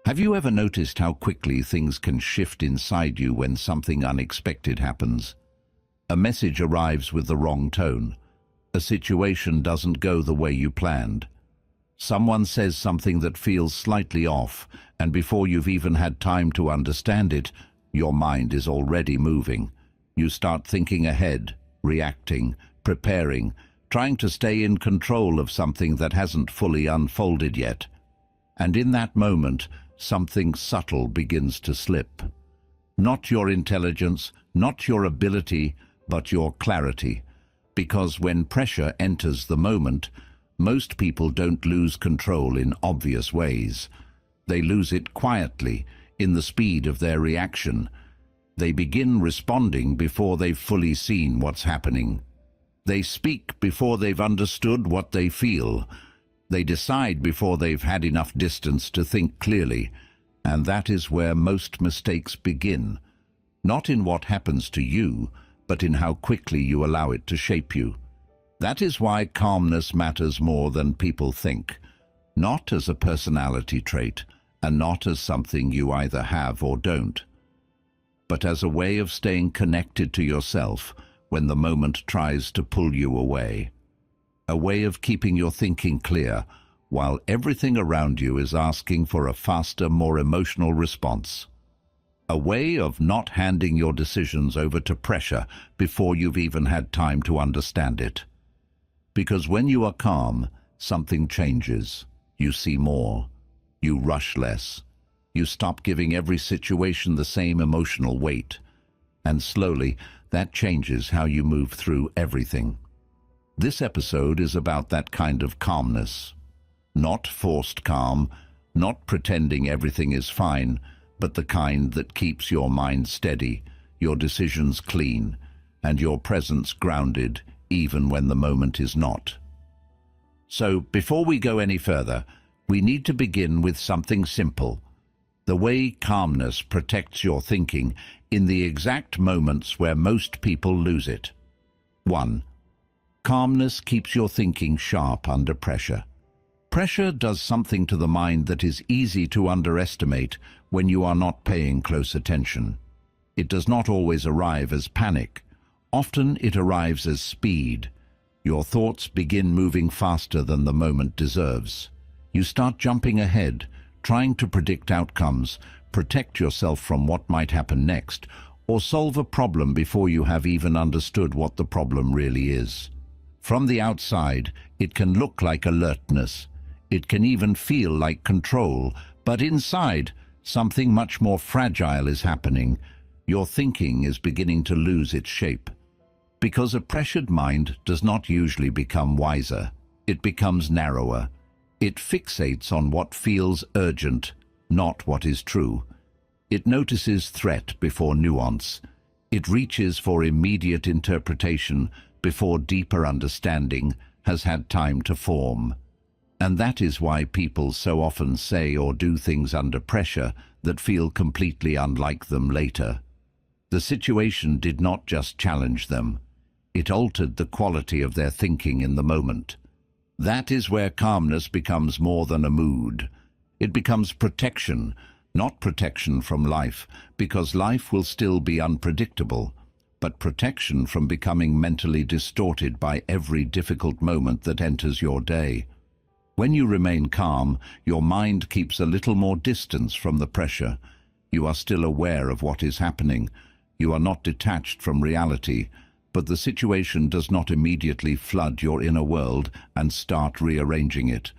Have you ever noticed how quickly things can shift inside you when something unexpected happens? A message arrives with the wrong tone. A situation doesn't go the way you planned. Someone says something that feels slightly off, and before you've even had time to understand it, your mind is already moving. You start thinking ahead, reacting, preparing, trying to stay in control of something that hasn't fully unfolded yet. And in that moment, something subtle begins to slip. Not your intelligence, not your ability, but your clarity. Because when pressure enters the moment, most people don't lose control in obvious ways. They lose it quietly, in the speed of their reaction. They begin responding before they've fully seen what's happening. They speak before they've understood what they feel. They decide before they've had enough distance to think clearly, and that is where most mistakes begin. Not in what happens to you, but in how quickly you allow it to shape you. That is why calmness matters more than people think. Not as a personality trait, and not as something you either have or don't, but as a way of staying connected to yourself when the moment tries to pull you away. A way of keeping your thinking clear while everything around you is asking for a faster, more emotional response. A way of not handing your decisions over to pressure before you've even had time to understand it. Because when you are calm, something changes. You see more. You rush less. You stop giving every situation the same emotional weight. And slowly, that changes how you move through everything. This episode is about that kind of calmness. Not forced calm, not pretending everything is fine, but the kind that keeps your mind steady, your decisions clean, and your presence grounded even when the moment is not. So, before we go any further, we need to begin with something simple. The way calmness protects your thinking in the exact moments where most people lose it. 1. Calmness keeps your thinking sharp under pressure. Pressure does something to the mind that is easy to underestimate when you are not paying close attention. It does not always arrive as panic. Often it arrives as speed. Your thoughts begin moving faster than the moment deserves. You start jumping ahead, trying to predict outcomes, protect yourself from what might happen next, or solve a problem before you have even understood what the problem really is. From the outside, it can look like alertness. It can even feel like control, but inside, something much more fragile is happening. Your thinking is beginning to lose its shape. Because a pressured mind does not usually become wiser. It becomes narrower. It fixates on what feels urgent, not what is true. It notices threat before nuance. It reaches for immediate interpretation before deeper understanding has had time to form. And that is why people so often say or do things under pressure that feel completely unlike them later. The situation did not just challenge them. It altered the quality of their thinking in the moment. That is where calmness becomes more than a mood. It becomes protection, not protection from life, because life will still be unpredictable, but protection from becoming mentally distorted by every difficult moment that enters your day. When you remain calm, your mind keeps a little more distance from the pressure. You are still aware of what is happening. You are not detached from reality, but the situation does not immediately flood your inner world and start rearranging it.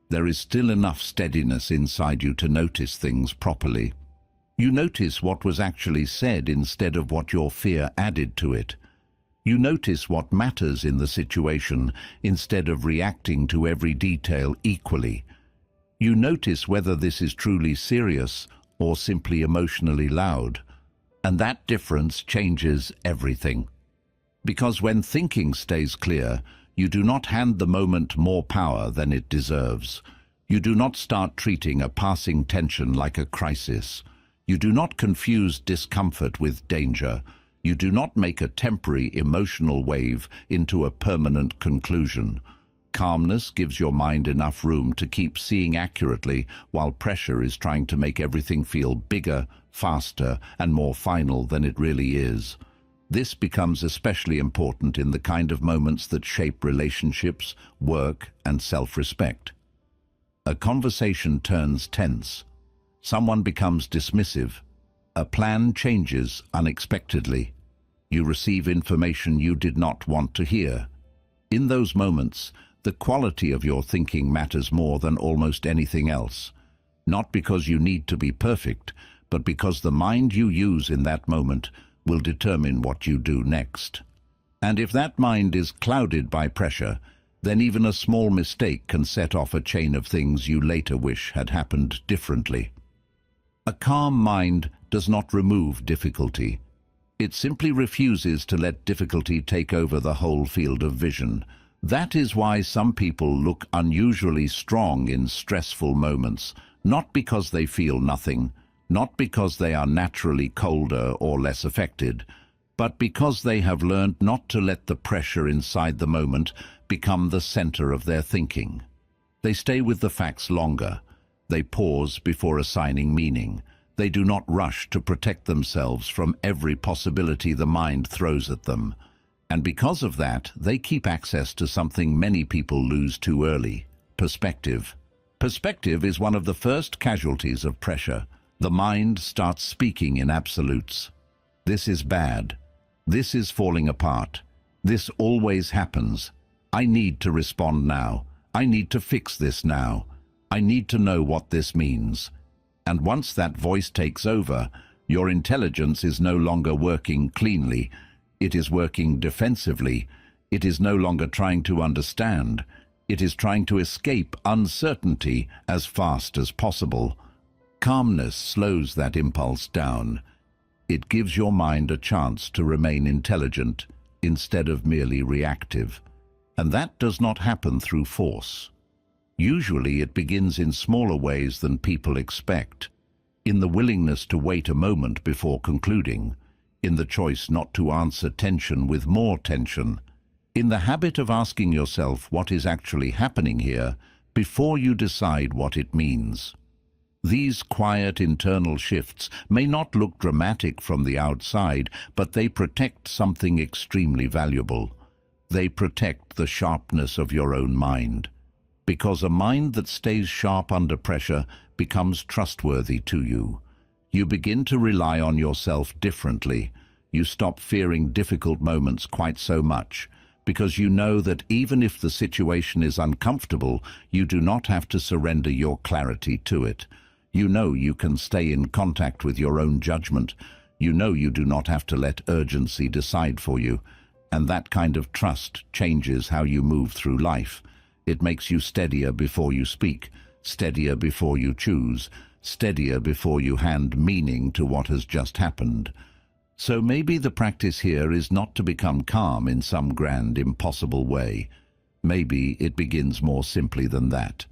There is still enough steadiness inside you to notice things properly. You notice what was actually said instead of what your fear added to it. You notice what matters in the situation instead of reacting to every detail equally. You notice whether this is truly serious or simply emotionally loud. And that difference changes everything. Because when thinking stays clear, you do not hand the moment more power than it deserves. You do not start treating a passing tension like a crisis. You do not confuse discomfort with danger. You do not make a temporary emotional wave into a permanent conclusion. Calmness gives your mind enough room to keep seeing accurately, while pressure is trying to make everything feel bigger, faster, and more final than it really is. This becomes especially important in the kind of moments that shape relationships, work, and self-respect. A conversation turns tense. Someone becomes dismissive. A plan changes unexpectedly. You receive information you did not want to hear. In those moments, the quality of your thinking matters more than almost anything else. Not because you need to be perfect, but because the mind you use in that moment will determine what you do next. And if that mind is clouded by pressure, then even a small mistake can set off a chain of things you later wish had happened differently. A calm mind does not remove difficulty. It simply refuses to let difficulty take over the whole field of vision. That is why some people look unusually strong in stressful moments, not because they feel nothing, not because they are naturally colder or less affected, but because they have learned not to let the pressure inside the moment become the center of their thinking. They stay with the facts longer. They pause before assigning meaning. They do not rush to protect themselves from every possibility the mind throws at them. And because of that, they keep access to something many people lose too early: perspective. Perspective is one of the first casualties of pressure. The mind starts speaking in absolutes. This is bad. This is falling apart. This always happens. I need to respond now. I need to fix this now. I need to know what this means. And once that voice takes over, your intelligence is no longer working cleanly. It is working defensively. It is no longer trying to understand. It is trying to escape uncertainty as fast as possible. Calmness slows that impulse down. It gives your mind a chance to remain intelligent instead of merely reactive. And that does not happen through force. Usually it begins in smaller ways than people expect. In the willingness to wait a moment before concluding. In the choice not to answer tension with more tension. In the habit of asking yourself what is actually happening here before you decide what it means. These quiet internal shifts may not look dramatic from the outside, but they protect something extremely valuable. They protect the sharpness of your own mind. Because a mind that stays sharp under pressure becomes trustworthy to you. You begin to rely on yourself differently. You stop fearing difficult moments quite so much, because you know that even if the situation is uncomfortable, you do not have to surrender your clarity to it. You know you can stay in contact with your own judgment. You know you do not have to let urgency decide for you. And that kind of trust changes how you move through life. It makes you steadier before you speak, steadier before you choose, steadier before you hand meaning to what has just happened. So maybe the practice here is not to become calm in some grand, impossible way. Maybe it begins more simply than that.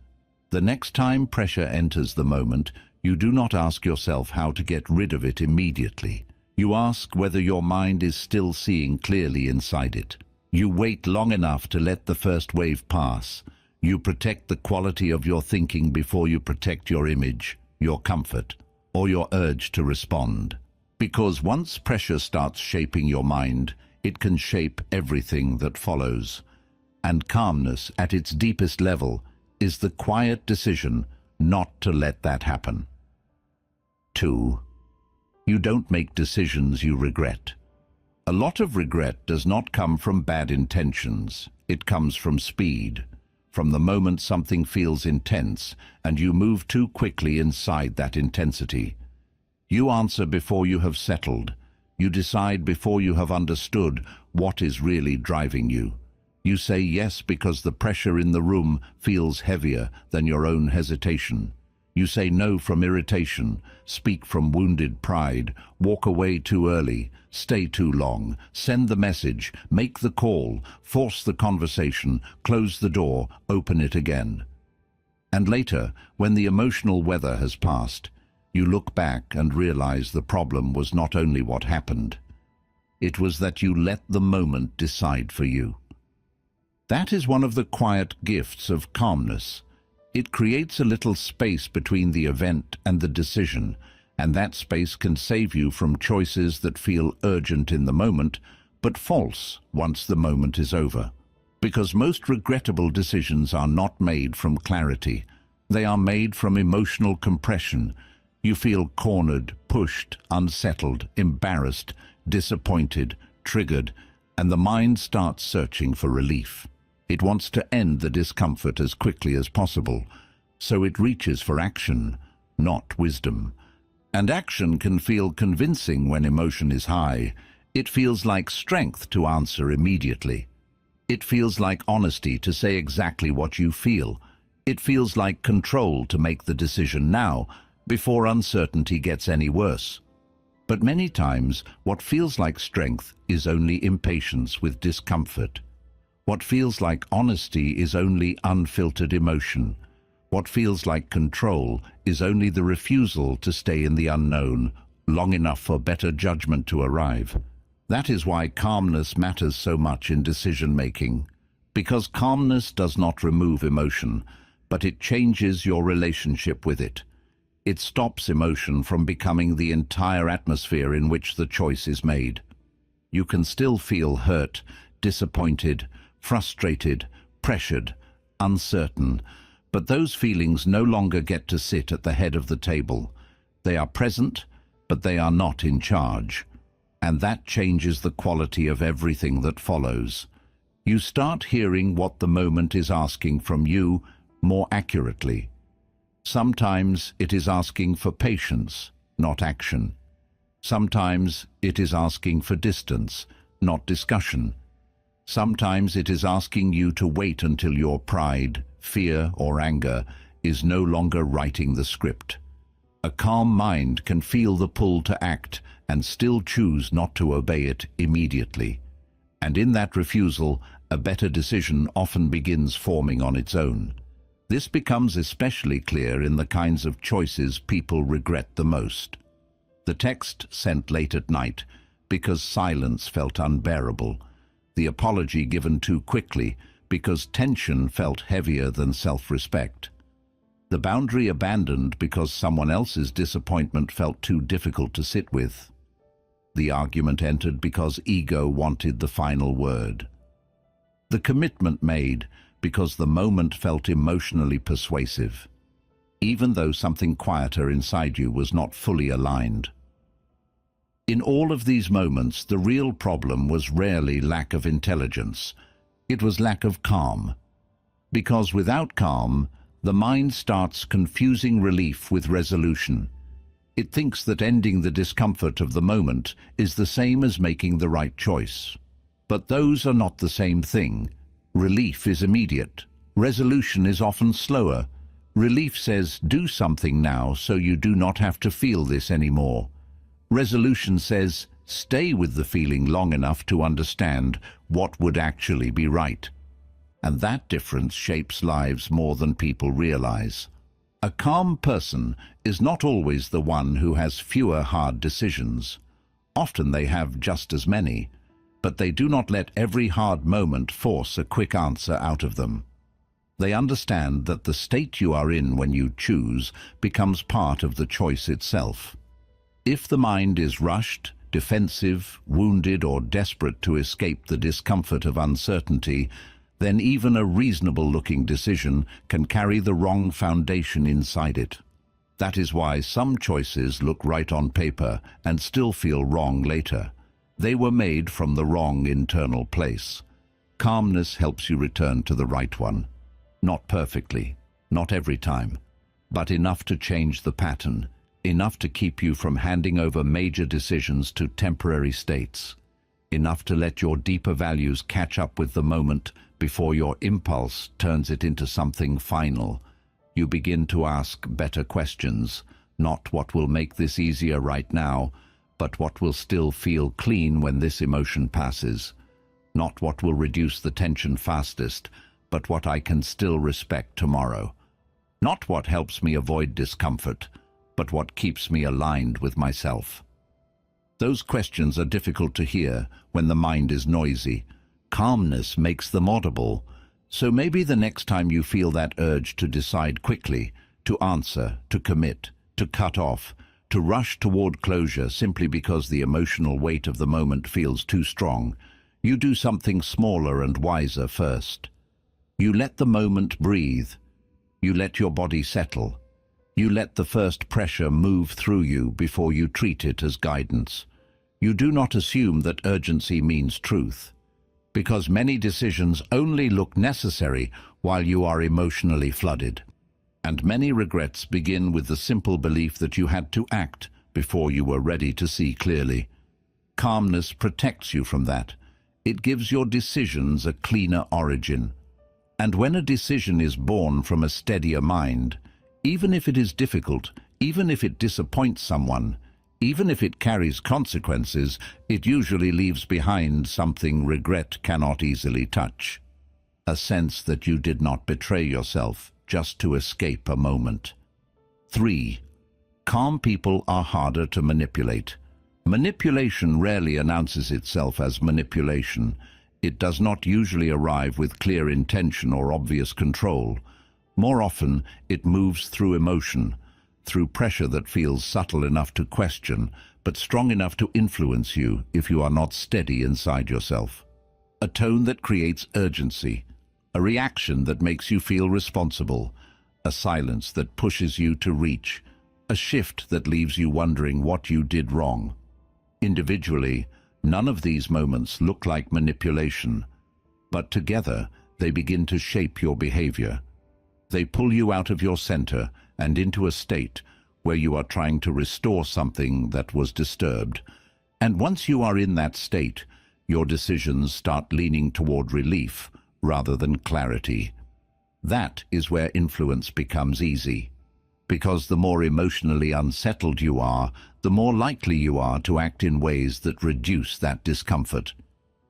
The next time pressure enters the moment, you do not ask yourself how to get rid of it immediately. You ask whether your mind is still seeing clearly inside it. You wait long enough to let the first wave pass. You protect the quality of your thinking before you protect your image, your comfort, or your urge to respond. Because once pressure starts shaping your mind, it can shape everything that follows. And calmness, at its deepest level, is the quiet decision not to let that happen. 2. You don't make decisions you regret. A lot of regret does not come from bad intentions. It comes from speed, from the moment something feels intense and you move too quickly inside that intensity. You answer before you have settled. You decide before you have understood what is really driving you. You say yes because the pressure in the room feels heavier than your own hesitation. You say no from irritation, speak from wounded pride, walk away too early, stay too long, send the message, make the call, force the conversation, close the door, open it again. And later, when the emotional weather has passed, you look back and realize the problem was not only what happened. It was that you let the moment decide for you. That is one of the quiet gifts of calmness. It creates a little space between the event and the decision, and that space can save you from choices that feel urgent in the moment, but false once the moment is over. Because most regrettable decisions are not made from clarity. They are made from emotional compression. You feel cornered, pushed, unsettled, embarrassed, disappointed, triggered, and the mind starts searching for relief. It wants to end the discomfort as quickly as possible, so it reaches for action, not wisdom. And action can feel convincing when emotion is high. It feels like strength to answer immediately. It feels like honesty to say exactly what you feel. It feels like control to make the decision now, before uncertainty gets any worse. But many times, what feels like strength is only impatience with discomfort. What feels like honesty is only unfiltered emotion. What feels like control is only the refusal to stay in the unknown long enough for better judgment to arrive. That is why calmness matters so much in decision-making. Because calmness does not remove emotion, but it changes your relationship with it. It stops emotion from becoming the entire atmosphere in which the choice is made. You can still feel hurt, disappointed, frustrated, pressured, uncertain, but those feelings no longer get to sit at the head of the table. They are present, but they are not in charge. And that changes the quality of everything that follows. You start hearing what the moment is asking from you more accurately. Sometimes it is asking for patience, not action. Sometimes it is asking for distance, not discussion. Sometimes it is asking you to wait until your pride, fear, or anger is no longer writing the script. A calm mind can feel the pull to act and still choose not to obey it immediately. And in that refusal, a better decision often begins forming on its own. This becomes especially clear in the kinds of choices people regret the most. The text sent late at night because silence felt unbearable. The apology given too quickly because tension felt heavier than self-respect. The boundary abandoned because someone else's disappointment felt too difficult to sit with. The argument entered because ego wanted the final word. The commitment made because the moment felt emotionally persuasive, even though something quieter inside you was not fully aligned. In all of these moments, the real problem was rarely lack of intelligence. It was lack of calm. Because without calm, the mind starts confusing relief with resolution. It thinks that ending the discomfort of the moment is the same as making the right choice. But those are not the same thing. Relief is immediate. Resolution is often slower. Relief says, do something now so you do not have to feel this anymore. Resolution says, stay with the feeling long enough to understand what would actually be right. And that difference shapes lives more than people realize. A calm person is not always the one who has fewer hard decisions. Often they have just as many, but they do not let every hard moment force a quick answer out of them. They understand that the state you are in when you choose becomes part of the choice itself. If the mind is rushed, defensive, wounded, or desperate to escape the discomfort of uncertainty, then even a reasonable-looking decision can carry the wrong foundation inside it. That is why some choices look right on paper and still feel wrong later. They were made from the wrong internal place. Calmness helps you return to the right one. Not perfectly, not every time, but enough to change the pattern, enough to keep you from handing over major decisions to temporary states, enough to let your deeper values catch up with the moment before your impulse turns it into something final. You begin to ask better questions, not what will make this easier right now, but what will still feel clean when this emotion passes. Not what will reduce the tension fastest, but what I can still respect tomorrow. Not what helps me avoid discomfort, but what keeps me aligned with myself. Those questions are difficult to hear when the mind is noisy. Calmness makes them audible So maybe the next time you feel that urge to decide quickly, to answer, to commit, to cut off, to rush toward closure simply because the emotional weight of the moment feels too strong, you do something smaller and wiser first. You let the moment breathe. You let your body settle. You let the first pressure move through you before you treat it as guidance. You do not assume that urgency means truth, because many decisions only look necessary while you are emotionally flooded. And many regrets begin with the simple belief that you had to act before you were ready to see clearly. Calmness protects you from that. It gives your decisions a cleaner origin. And when a decision is born from a steadier mind, even if it is difficult, even if it disappoints someone, even if it carries consequences, it usually leaves behind something regret cannot easily touch. A sense that you did not betray yourself just to escape a moment. 3. Calm people are harder to manipulate. Manipulation rarely announces itself as manipulation. It does not usually arrive with clear intention or obvious control. More often, it moves through emotion, through pressure that feels subtle enough to question, but strong enough to influence you if you are not steady inside yourself. A tone that creates urgency, a reaction that makes you feel responsible, a silence that pushes you to reach, a shift that leaves you wondering what you did wrong. Individually, none of these moments look like manipulation, but together they begin to shape your behavior. They pull you out of your center and into a state where you are trying to restore something that was disturbed. And once you are in that state, your decisions start leaning toward relief rather than clarity. That is where influence becomes easy, because the more emotionally unsettled you are, the more likely you are to act in ways that reduce that discomfort.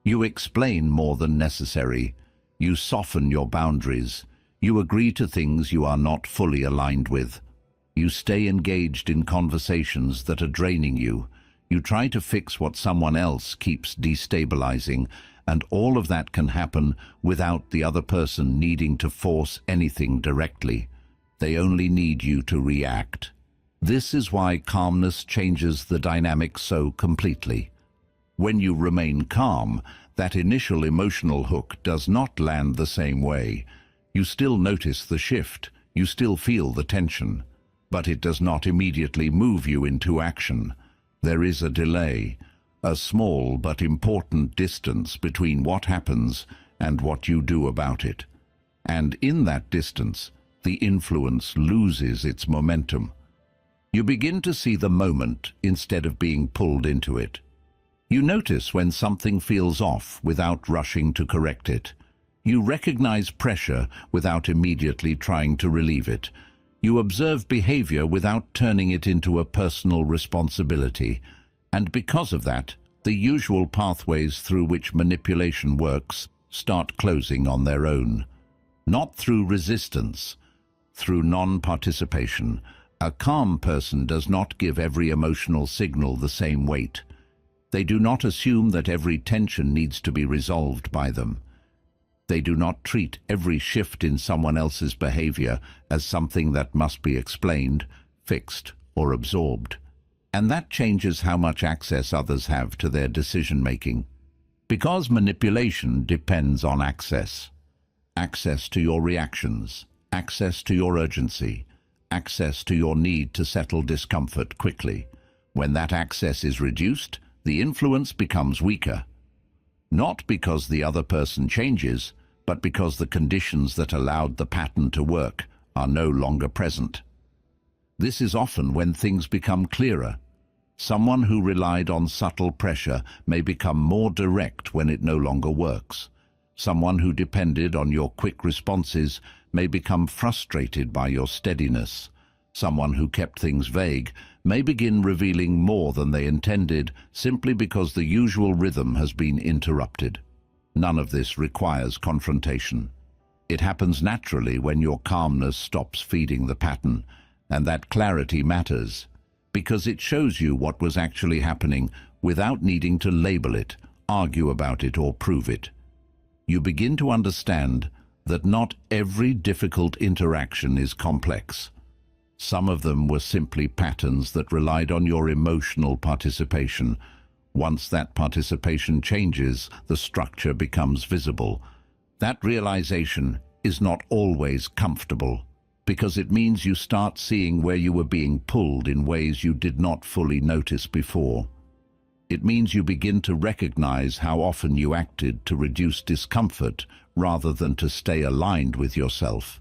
You explain more than necessary. You soften your boundaries. You agree to things you are not fully aligned with. You stay engaged in conversations that are draining you. You try to fix what someone else keeps destabilizing, and all of that can happen without the other person needing to force anything directly. They only need you to react. This is why calmness changes the dynamic so completely. When you remain calm, that initial emotional hook does not land the same way. You still notice the shift, you still feel the tension, but it does not immediately move you into action. There is a delay, a small but important distance between what happens and what you do about it. And in that distance, the influence loses its momentum. You begin to see the moment instead of being pulled into it. You notice when something feels off without rushing to correct it. You recognize pressure without immediately trying to relieve it. You observe behavior without turning it into a personal responsibility. And because of that, the usual pathways through which manipulation works start closing on their own. Not through resistance, through non-participation. A calm person does not give every emotional signal the same weight. They do not assume that every tension needs to be resolved by them. They do not treat every shift in someone else's behavior as something that must be explained, fixed, or absorbed. And that changes how much access others have to their decision-making. Because manipulation depends on access. Access to your reactions, access to your urgency, access to your need to settle discomfort quickly. When that access is reduced, the influence becomes weaker. Not because the other person changes, but because the conditions that allowed the pattern to work are no longer present. This is often when things become clearer. Someone who relied on subtle pressure may become more direct when it no longer works. Someone who depended on your quick responses may become frustrated by your steadiness. Someone who kept things vague may begin revealing more than they intended simply because the usual rhythm has been interrupted. None of this requires confrontation. It happens naturally when your calmness stops feeding the pattern, and that clarity matters, because it shows you what was actually happening without needing to label it, argue about it, or prove it. You begin to understand that not every difficult interaction is complex. Some of them were simply patterns that relied on your emotional participation. Once that participation changes, the structure becomes visible. That realization is not always comfortable, because it means you start seeing where you were being pulled in ways you did not fully notice before. It means you begin to recognize how often you acted to reduce discomfort rather than to stay aligned with yourself.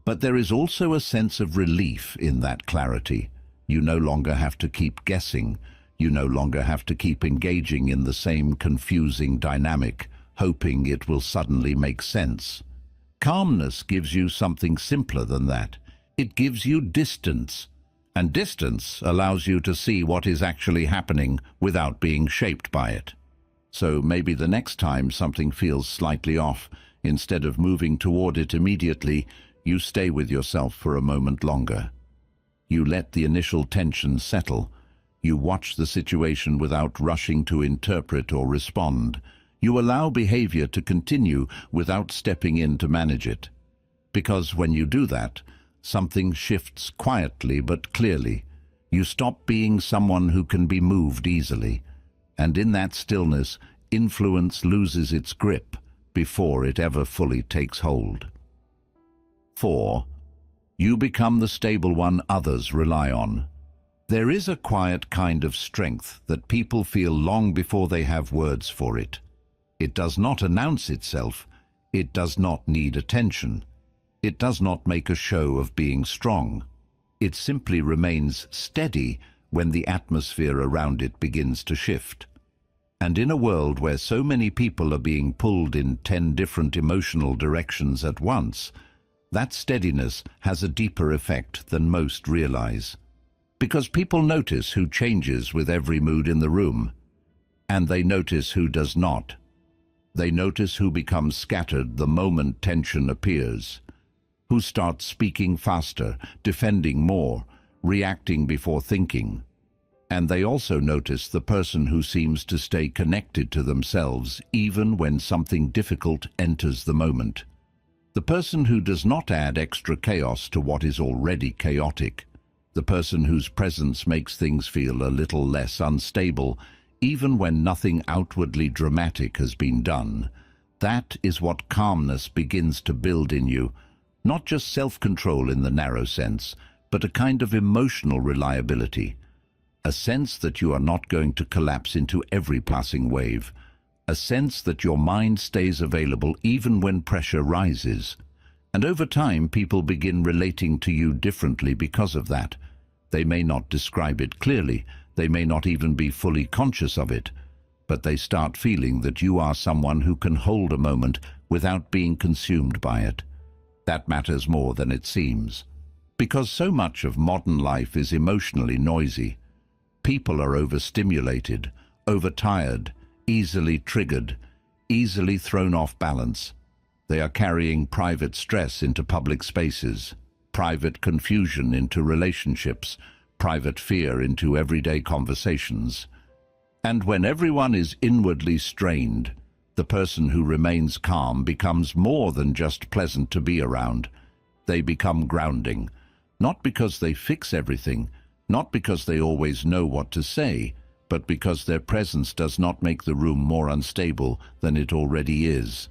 But there is also a sense of relief in that clarity. You no longer have to keep guessing. You no longer have to keep engaging in the same confusing dynamic, hoping it will suddenly make sense. Calmness gives you something simpler than that. It gives you distance. And distance allows you to see what is actually happening without being shaped by it. So maybe the next time something feels slightly off, instead of moving toward it immediately, you stay with yourself for a moment longer. You let the initial tension settle. You watch the situation without rushing to interpret or respond. You allow behavior to continue without stepping in to manage it. Because when you do that, something shifts quietly but clearly. You stop being someone who can be moved easily. And in that stillness, influence loses its grip before it ever fully takes hold. 4. You become the stable one others rely on. There is a quiet kind of strength that people feel long before they have words for it. It does not announce itself. It does not need attention. It does not make a show of being strong. It simply remains steady when the atmosphere around it begins to shift. And in a world where so many people are being pulled in 10 different emotional directions at once, that steadiness has a deeper effect than most realize. Because people notice who changes with every mood in the room, and they notice who does not. They notice who becomes scattered the moment tension appears, who starts speaking faster, defending more, reacting before thinking. And they also notice the person who seems to stay connected to themselves even when something difficult enters the moment. The person who does not add extra chaos to what is already chaotic. The person whose presence makes things feel a little less unstable, even when nothing outwardly dramatic has been done. That is what calmness begins to build in you. Not just self-control in the narrow sense, but a kind of emotional reliability. A sense that you are not going to collapse into every passing wave. A sense that your mind stays available even when pressure rises. And over time, people begin relating to you differently because of that. They may not describe it clearly. They may not even be fully conscious of it. But they start feeling that you are someone who can hold a moment without being consumed by it. That matters more than it seems. Because so much of modern life is emotionally noisy. People are overstimulated, overtired, easily triggered, easily thrown off balance. They are carrying private stress into public spaces, private confusion into relationships, private fear into everyday conversations. And when everyone is inwardly strained, the person who remains calm becomes more than just pleasant to be around. They become grounding, not because they fix everything, not because they always know what to say, but because their presence does not make the room more unstable than it already is.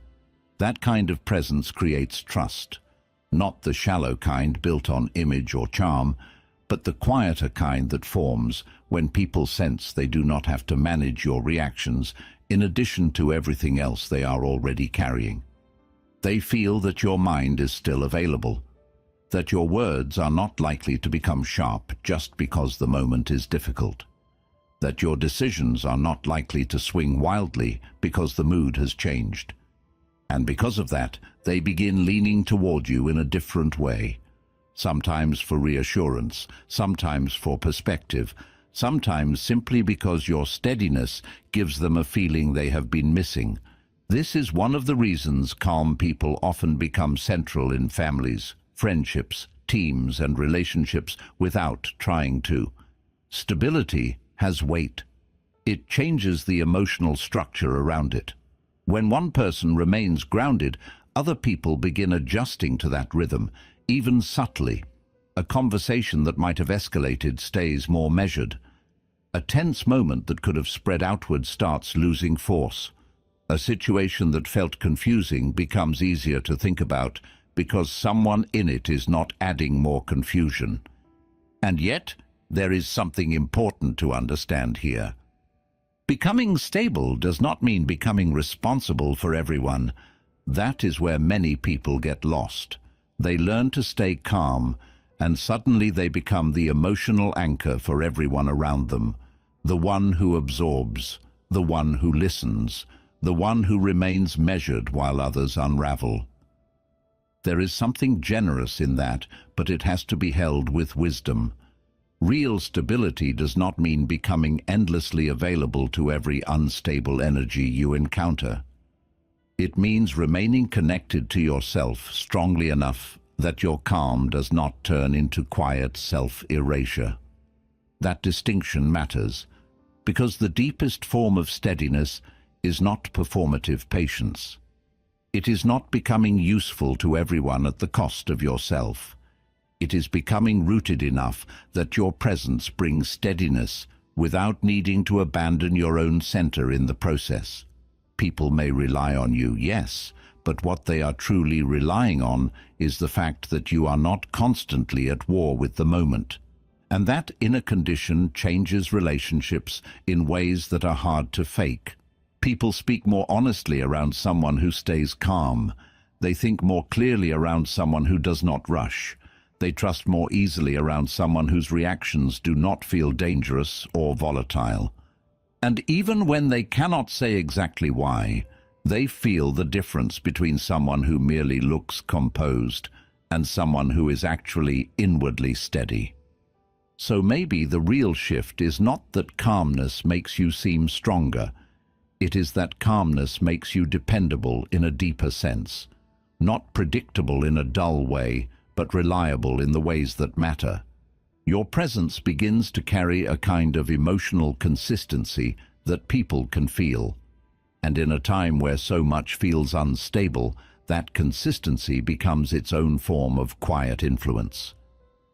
That kind of presence creates trust, not the shallow kind built on image or charm, but the quieter kind that forms when people sense they do not have to manage your reactions in addition to everything else they are already carrying. They feel that your mind is still available, that your words are not likely to become sharp just because the moment is difficult, that your decisions are not likely to swing wildly because the mood has changed. And because of that, they begin leaning toward you in a different way, sometimes for reassurance, sometimes for perspective, sometimes simply because your steadiness gives them a feeling they have been missing. This is one of the reasons calm people often become central in families, friendships, teams, and relationships without trying to. Stability has weight. It changes the emotional structure around it. When one person remains grounded, Other people begin adjusting to that rhythm, even subtly. A conversation that might have escalated stays more measured. A tense moment that could have spread outward starts losing force. A situation that felt confusing becomes easier to think about because someone in it is not adding more confusion. And yet, there is something important to understand here. Becoming stable does not mean becoming responsible for everyone. That is where many people get lost. They learn to stay calm, and suddenly they become the emotional anchor for everyone around them. The one who absorbs, the one who listens, the one who remains measured while others unravel. There is something generous in that, but it has to be held with wisdom. Real stability does not mean becoming endlessly available to every unstable energy you encounter. It means remaining connected to yourself strongly enough that your calm does not turn into quiet self-erasure. That distinction matters, because the deepest form of steadiness is not performative patience. It is not becoming useful to everyone at the cost of yourself. It is becoming rooted enough that your presence brings steadiness without needing to abandon your own center in the process. People may rely on you, yes, but what they are truly relying on is the fact that you are not constantly at war with the moment. And that inner condition changes relationships in ways that are hard to fake. People speak more honestly around someone who stays calm. They think more clearly around someone who does not rush. They trust more easily around someone whose reactions do not feel dangerous or volatile. And even when they cannot say exactly why, they feel the difference between someone who merely looks composed and someone who is actually inwardly steady. So maybe the real shift is not that calmness makes you seem stronger. It is that calmness makes you dependable in a deeper sense, not predictable in a dull way, but reliable in the ways that matter. Your presence begins to carry a kind of emotional consistency that people can feel. And in a time where so much feels unstable, that consistency becomes its own form of quiet influence.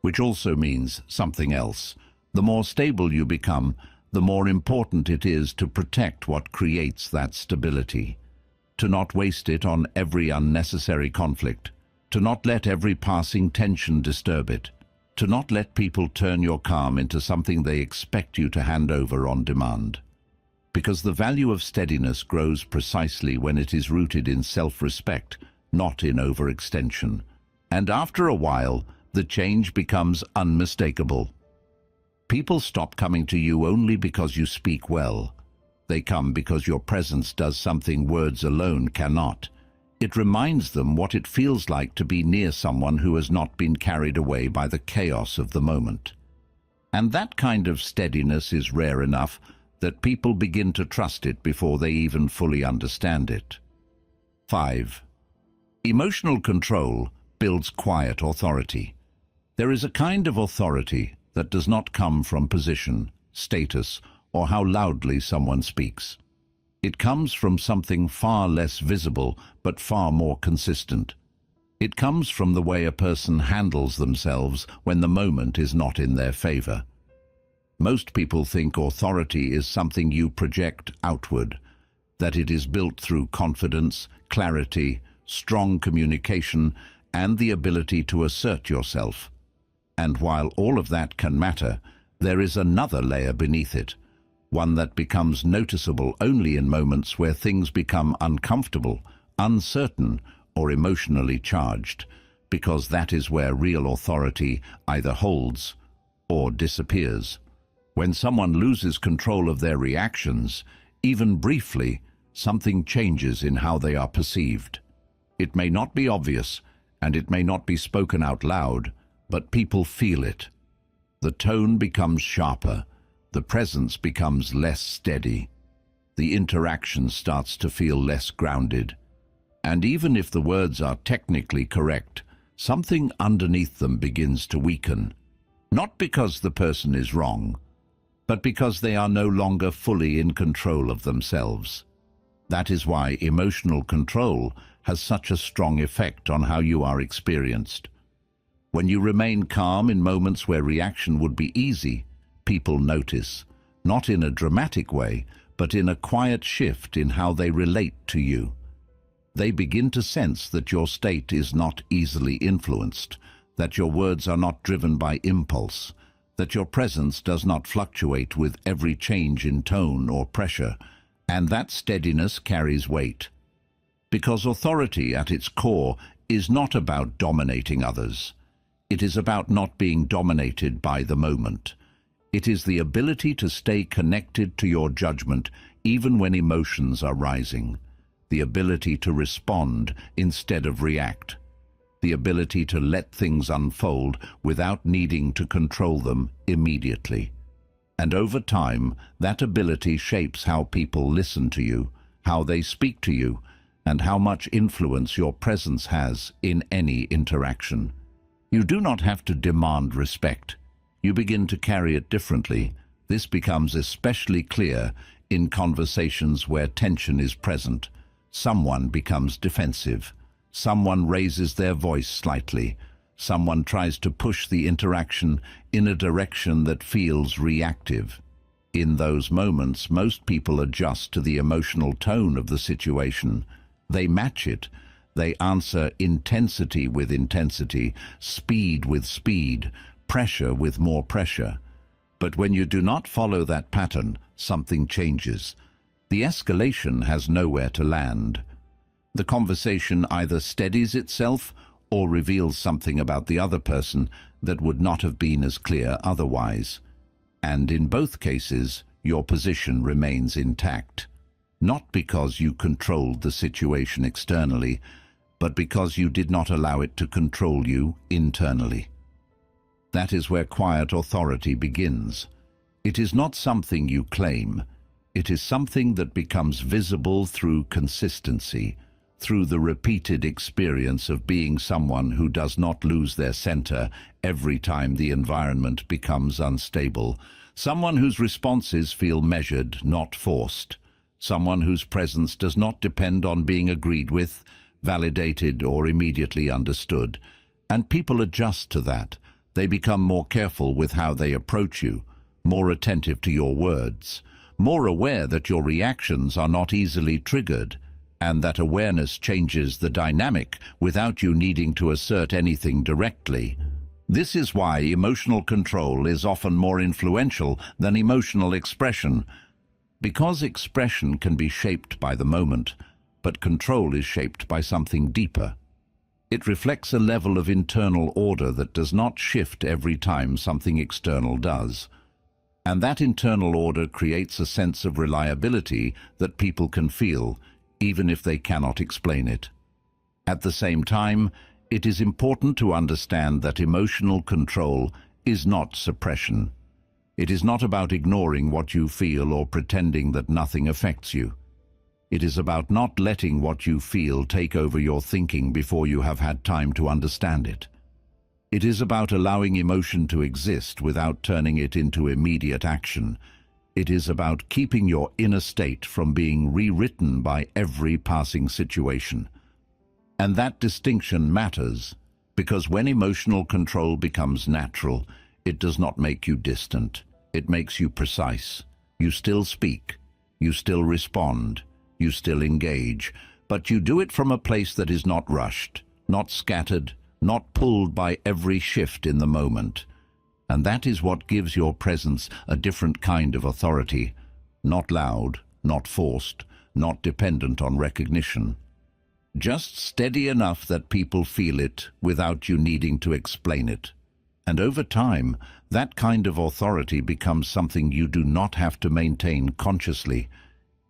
Which also means something else. The more stable you become, the more important it is to protect what creates that stability. To not waste it on every unnecessary conflict. To not let every passing tension disturb it. To not let people turn your calm into something they expect you to hand over on demand. Because the value of steadiness grows precisely when it is rooted in self-respect, not in overextension. And after a while, the change becomes unmistakable. People stop coming to you only because you speak well. They come because your presence does something words alone cannot. It reminds them what it feels like to be near someone who has not been carried away by the chaos of the moment. And that kind of steadiness is rare enough that people begin to trust it before they even fully understand it. 5. Emotional control builds quiet authority. There is a kind of authority that does not come from position, status, or how loudly someone speaks. It comes from something far less visible, but far more consistent. It comes from the way a person handles themselves when the moment is not in their favor. Most people think authority is something you project outward, that it is built through confidence, clarity, strong communication, and the ability to assert yourself. And while all of that can matter, there is another layer beneath it, one that becomes noticeable only in moments where things become uncomfortable, uncertain, or emotionally charged, because that is where real authority either holds or disappears. When someone loses control of their reactions, even briefly, something changes in how they are perceived. It may not be obvious, and it may not be spoken out loud, but people feel it. The tone becomes sharper, the presence becomes less steady, the interaction starts to feel less grounded. And even if the words are technically correct, something underneath them begins to weaken. Not because the person is wrong, but because they are no longer fully in control of themselves. That is why emotional control has such a strong effect on how you are experienced. When you remain calm in moments where reaction would be easy, people notice, not in a dramatic way, but in a quiet shift in how they relate to you. They begin to sense that your state is not easily influenced, that your words are not driven by impulse, that your presence does not fluctuate with every change in tone or pressure, and that steadiness carries weight. Because authority at its core is not about dominating others. It is about not being dominated by the moment. It is the ability to stay connected to your judgment even when emotions are rising. The ability to respond instead of react. The ability to let things unfold without needing to control them immediately. And over time, that ability shapes how people listen to you, how they speak to you, and how much influence your presence has in any interaction. You do not have to demand respect. You begin to carry it differently. This becomes especially clear in conversations where tension is present. Someone becomes defensive. Someone raises their voice slightly. Someone tries to push the interaction in a direction that feels reactive. In those moments, most people adjust to the emotional tone of the situation. They match it. They answer intensity with intensity, speed with speed, pressure with more pressure. But when you do not follow that pattern, something changes. The escalation has nowhere to land. The conversation either steadies itself or reveals something about the other person that would not have been as clear otherwise. And in both cases, your position remains intact. Not because you controlled the situation externally, but because you did not allow it to control you internally. That is where quiet authority begins. It is not something you claim. It is something that becomes visible through consistency, through the repeated experience of being someone who does not lose their center every time the environment becomes unstable, someone whose responses feel measured, not forced, someone whose presence does not depend on being agreed with, validated, or immediately understood. And people adjust to that. They become more careful with how they approach you, more attentive to your words, more aware that your reactions are not easily triggered, and that awareness changes the dynamic without you needing to assert anything directly. This is why emotional control is often more influential than emotional expression, because expression can be shaped by the moment, but control is shaped by something deeper. It reflects a level of internal order that does not shift every time something external does. And that internal order creates a sense of reliability that people can feel, even if they cannot explain it. At the same time, it is important to understand that emotional control is not suppression. It is not about ignoring what you feel or pretending that nothing affects you. It is about not letting what you feel take over your thinking before you have had time to understand it. It is about allowing emotion to exist without turning it into immediate action. It is about keeping your inner state from being rewritten by every passing situation. And that distinction matters, because when emotional control becomes natural, it does not make you distant. It makes you precise. You still speak. You still respond. You still engage. But you do it from a place that is not rushed, not scattered, not pulled by every shift in the moment. And that is what gives your presence a different kind of authority, not loud, not forced, not dependent on recognition. Just steady enough that people feel it without you needing to explain it. And over time, that kind of authority becomes something you do not have to maintain consciously.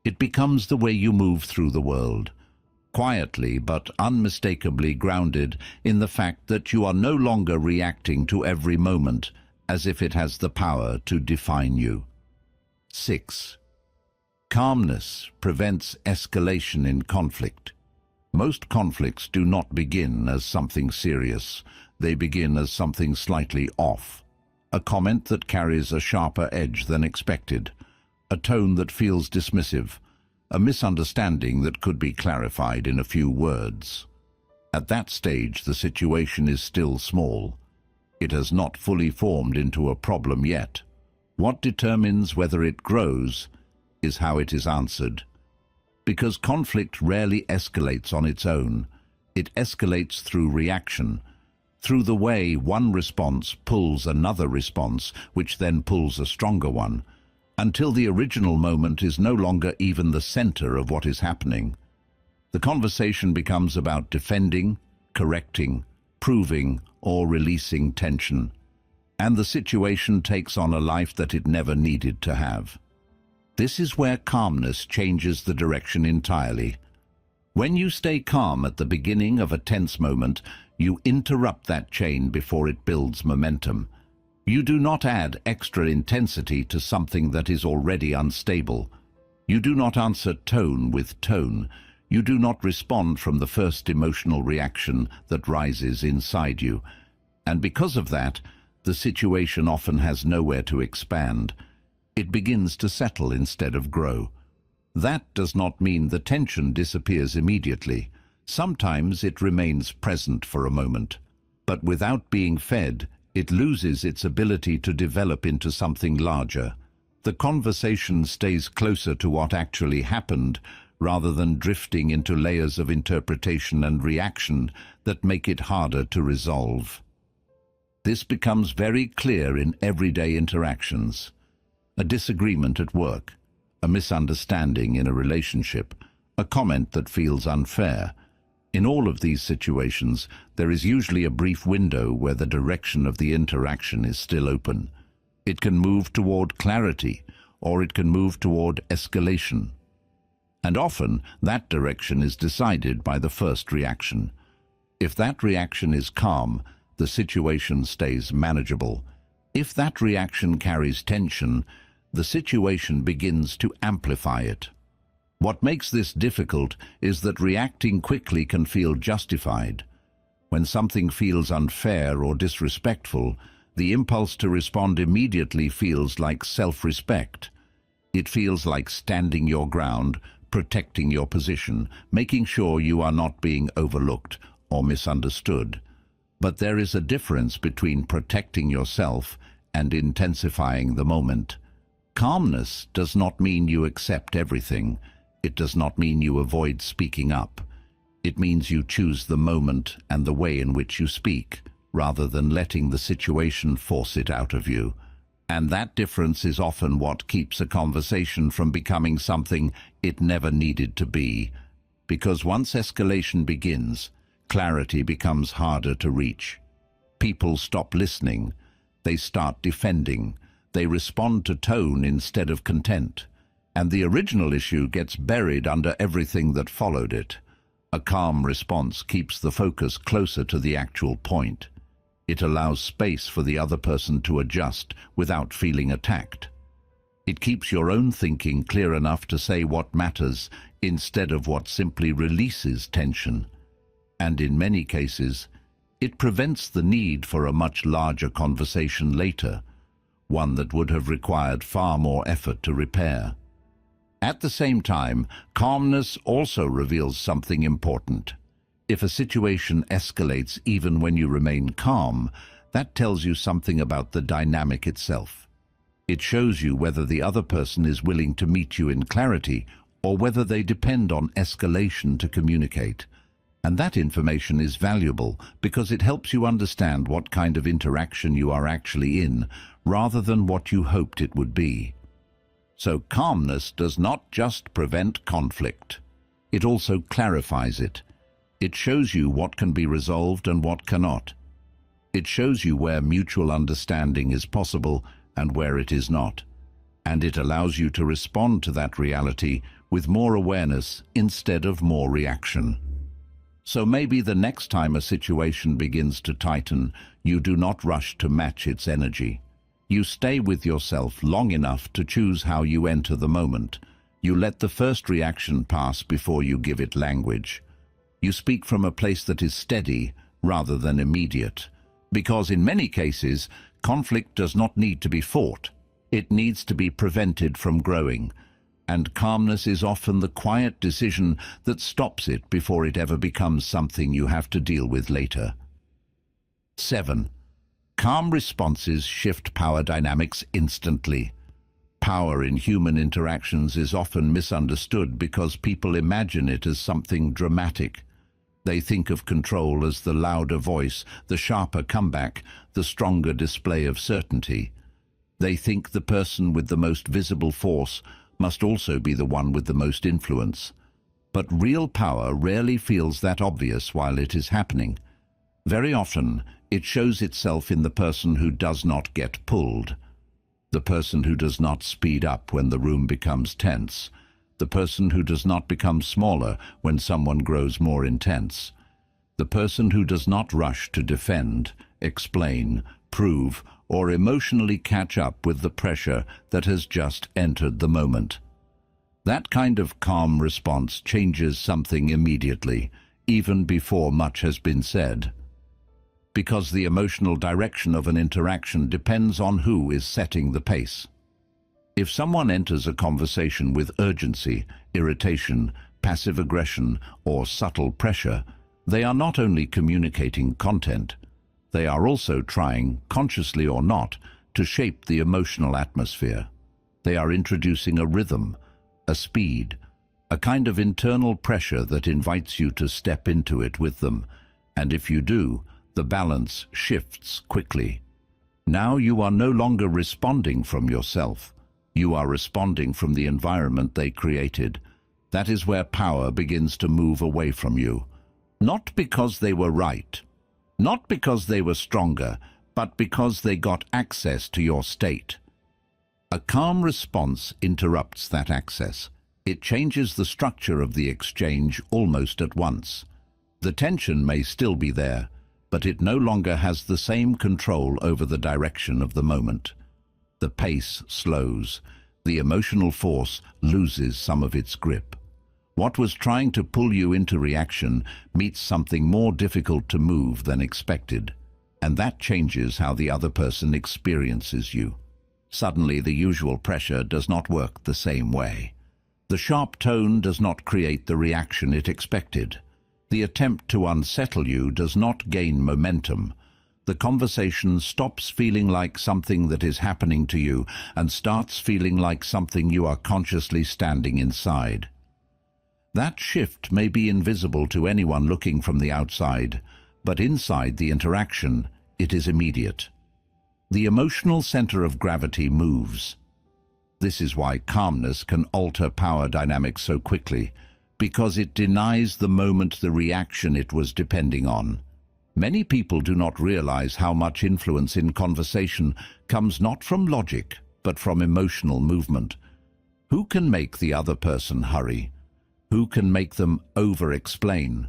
It becomes the way you move through the world, quietly but unmistakably grounded in the fact that you are no longer reacting to every moment as if it has the power to define you. 6. Calmness prevents escalation in conflict. Most conflicts do not begin as something serious. They begin as something slightly off. A comment that carries a sharper edge than expected. A tone that feels dismissive. a misunderstanding that could be clarified in a few words. At that stage, the situation is still small. It has not fully formed into a problem yet. What determines whether it grows is how it is answered. Because conflict rarely escalates on its own, it escalates through reaction, through the way one response pulls another response, which then pulls a stronger one, until the original moment is no longer even the center of what is happening. The conversation becomes about defending, correcting, proving, or releasing tension, and the situation takes on a life that it never needed to have. This is where calmness changes the direction entirely. When you stay calm at the beginning of a tense moment, you interrupt that chain before it builds momentum. You do not add extra intensity to something that is already unstable. You do not answer tone with tone. You do not respond from the first emotional reaction that rises inside you. And because of that, the situation often has nowhere to expand. It begins to settle instead of grow. That does not mean the tension disappears immediately. Sometimes it remains present for a moment. But without being fed, it loses its ability to develop into something larger. The conversation stays closer to what actually happened, rather than drifting into layers of interpretation and reaction that make it harder to resolve. This becomes very clear in everyday interactions. A disagreement at work, a misunderstanding in a relationship, a comment that feels unfair. In all of these situations, there is usually a brief window where the direction of the interaction is still open. It can move toward clarity, or it can move toward escalation. And often, that direction is decided by the first reaction. If that reaction is calm, the situation stays manageable. If that reaction carries tension, the situation begins to amplify it. What makes this difficult is that reacting quickly can feel justified. When something feels unfair or disrespectful, the impulse to respond immediately feels like self-respect. It feels like standing your ground, protecting your position, making sure you are not being overlooked or misunderstood. But there is a difference between protecting yourself and intensifying the moment. Calmness does not mean you accept everything. It does not mean you avoid speaking up. It means you choose the moment and the way in which you speak, rather than letting the situation force it out of you. And that difference is often what keeps a conversation from becoming something it never needed to be. Because once escalation begins, clarity becomes harder to reach. People stop listening. They start defending. They respond to tone instead of content. And the original issue gets buried under everything that followed it. A calm response keeps the focus closer to the actual point. It allows space for the other person to adjust without feeling attacked. It keeps your own thinking clear enough to say what matters instead of what simply releases tension. And in many cases, it prevents the need for a much larger conversation later, one that would have required far more effort to repair. At the same time, calmness also reveals something important. If a situation escalates even when you remain calm, that tells you something about the dynamic itself. It shows you whether the other person is willing to meet you in clarity or whether they depend on escalation to communicate. And that information is valuable because it helps you understand what kind of interaction you are actually in, rather than what you hoped it would be. So calmness does not just prevent conflict. It also clarifies it. It shows you what can be resolved and what cannot. It shows you where mutual understanding is possible and where it is not. And it allows you to respond to that reality with more awareness instead of more reaction. So maybe the next time a situation begins to tighten, you do not rush to match its energy. You stay with yourself long enough to choose how you enter the moment. You let the first reaction pass before you give it language. You speak from a place that is steady rather than immediate. Because in many cases, conflict does not need to be fought. It needs to be prevented from growing. and calmness is often the quiet decision that stops it before it ever becomes something you have to deal with later. 7. Calm responses shift power dynamics instantly. Power in human interactions is often misunderstood because people imagine it as something dramatic. They think of control as the louder voice, the sharper comeback, the stronger display of certainty. They think the person with the most visible force must also be the one with the most influence. But real power rarely feels that obvious while it is happening. Very often, it shows itself in the person who does not get pulled, the person who does not speed up when the room becomes tense, the person who does not become smaller when someone grows more intense, the person who does not rush to defend, explain, prove, or emotionally catch up with the pressure that has just entered the moment. That kind of calm response changes something immediately, even before much has been said. Because the emotional direction of an interaction depends on who is setting the pace. If someone enters a conversation with urgency, irritation, passive aggression, or subtle pressure, they are not only communicating content, they are also trying, consciously or not, to shape the emotional atmosphere. They are introducing a rhythm, a speed, a kind of internal pressure that invites you to step into it with them, and if you do, the balance shifts quickly. Now you are no longer responding from yourself. You are responding from the environment they created. That is where power begins to move away from you. Not because they were right, not because they were stronger, but because they got access to your state. A calm response interrupts that access. It changes the structure of the exchange almost at once. The tension may still be there, but it no longer has the same control over the direction of the moment. The pace slows. The emotional force loses some of its grip. What was trying to pull you into reaction meets something more difficult to move than expected, and that changes how the other person experiences you. Suddenly, the usual pressure does not work the same way. The sharp tone does not create the reaction it expected. The attempt to unsettle you does not gain momentum. The conversation stops feeling like something that is happening to you and starts feeling like something you are consciously standing inside. That shift may be invisible to anyone looking from the outside, but inside the interaction, it is immediate. The emotional center of gravity moves. This is why calmness can alter power dynamics so quickly, because it denies the moment the reaction it was depending on. Many people do not realize how much influence in conversation comes not from logic, but from emotional movement. Who can make the other person hurry? Who can make them over-explain?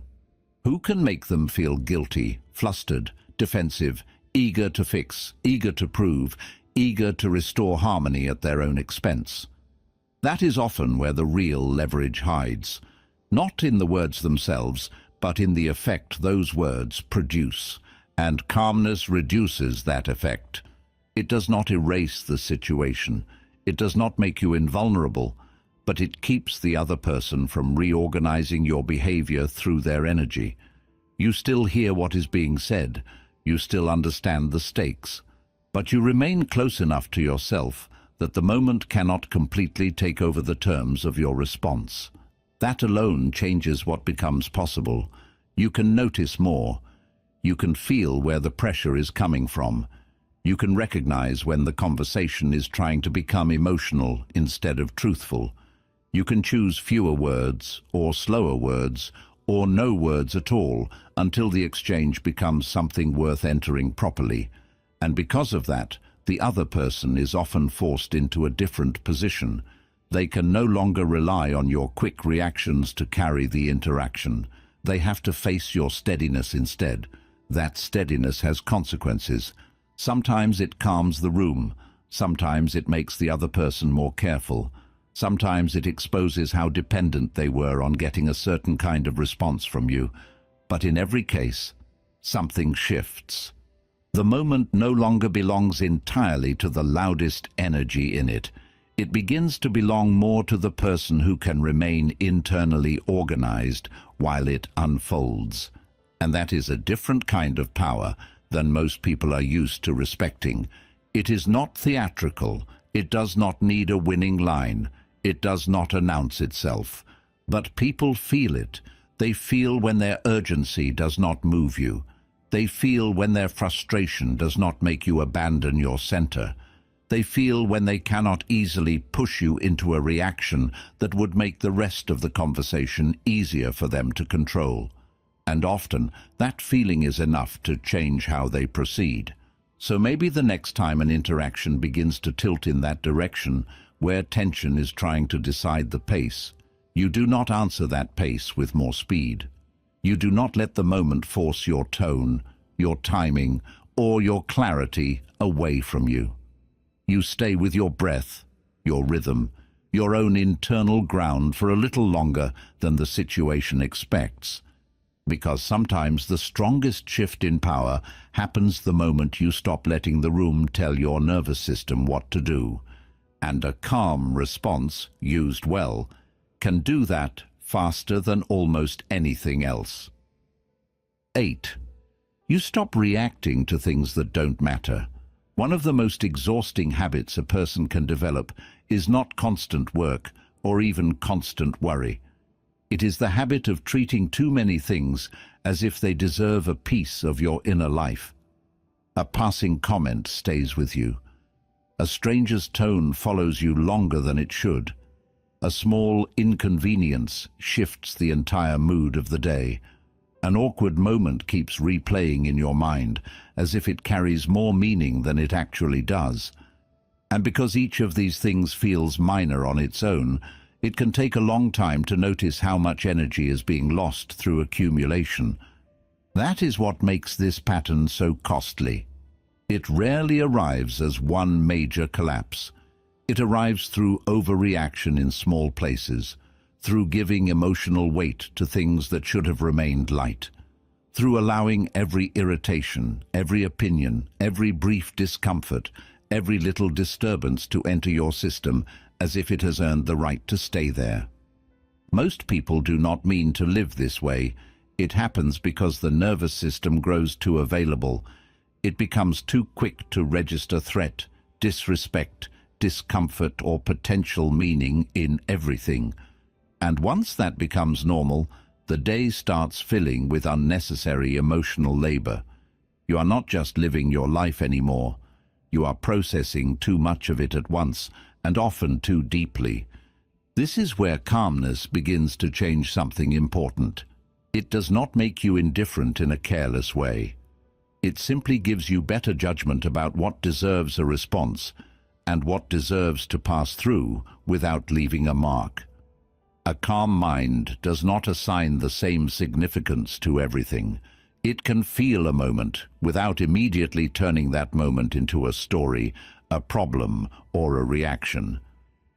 Who can make them feel guilty, flustered, defensive, eager to fix, eager to prove, eager to restore harmony at their own expense? That is often where the real leverage hides. Not in the words themselves, but in the effect those words produce, and calmness reduces that effect. It does not erase the situation. It does not make you invulnerable, but it keeps the other person from reorganizing your behavior through their energy. You still hear what is being said, you still understand the stakes, but you remain close enough to yourself that the moment cannot completely take over the terms of your response. That alone changes what becomes possible. You can notice more. You can feel where the pressure is coming from. You can recognize when the conversation is trying to become emotional instead of truthful. You can choose fewer words, or slower words, or no words at all, until the exchange becomes something worth entering properly. And because of that, the other person is often forced into a different position. They can no longer rely on your quick reactions to carry the interaction. They have to face your steadiness instead. That steadiness has consequences. Sometimes it calms the room. Sometimes it makes the other person more careful. Sometimes it exposes how dependent they were on getting a certain kind of response from you. But in every case, something shifts. The moment no longer belongs entirely to the loudest energy in it. It begins to belong more to the person who can remain internally organized while it unfolds. And that is a different kind of power than most people are used to respecting. It is not theatrical. It does not need a winning line. It does not announce itself. But people feel it. They feel when their urgency does not move you. They feel when their frustration does not make you abandon your center. They feel when they cannot easily push you into a reaction that would make the rest of the conversation easier for them to control. And often, that feeling is enough to change how they proceed. So maybe the next time an interaction begins to tilt in that direction, where tension is trying to decide the pace, you do not answer that pace with more speed. You do not let the moment force your tone, your timing, or your clarity away from you. You stay with your breath, your rhythm, your own internal ground for a little longer than the situation expects. Because sometimes the strongest shift in power happens the moment you stop letting the room tell your nervous system what to do. And a calm response, used well, can do that faster than almost anything else. 8. You stop reacting to things that don't matter. One of the most exhausting habits a person can develop is not constant work or even constant worry. It is the habit of treating too many things as if they deserve a piece of your inner life. A passing comment stays with you. A stranger's tone follows you longer than it should. A small inconvenience shifts the entire mood of the day. An awkward moment keeps replaying in your mind as if it carries more meaning than it actually does. And because each of these things feels minor on its own, it can take a long time to notice how much energy is being lost through accumulation. That is what makes this pattern so costly. It rarely arrives as one major collapse. It arrives through overreaction in small places, through giving emotional weight to things that should have remained light, through allowing every irritation, every opinion, every brief discomfort, every little disturbance to enter your system as if it has earned the right to stay there. Most people do not mean to live this way. It happens because the nervous system grows too available. It becomes too quick to register threat, disrespect, discomfort, or potential meaning in everything. And once that becomes normal, the day starts filling with unnecessary emotional labor. You are not just living your life anymore. You are processing too much of it at once, and often too deeply. This is where calmness begins to change something important. It does not make you indifferent in a careless way. It simply gives you better judgment about what deserves a response and what deserves to pass through without leaving a mark. A calm mind does not assign the same significance to everything. It can feel a moment without immediately turning that moment into a story, a problem, or a reaction.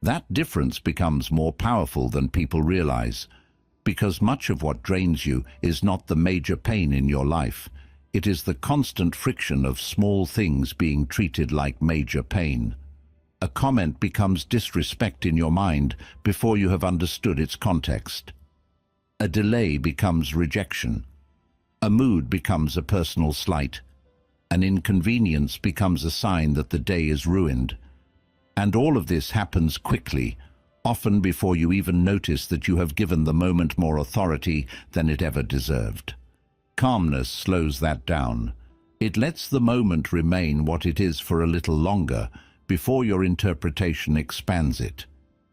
That difference becomes more powerful than people realize, because much of what drains you is not the major pain in your life. It is the constant friction of small things being treated like major pain. A comment becomes disrespect in your mind before you have understood its context. A delay becomes rejection. A mood becomes a personal slight. An inconvenience becomes a sign that the day is ruined. And all of this happens quickly, often before you even notice that you have given the moment more authority than it ever deserved. Calmness slows that down. It lets the moment remain what it is for a little longer before your interpretation expands it.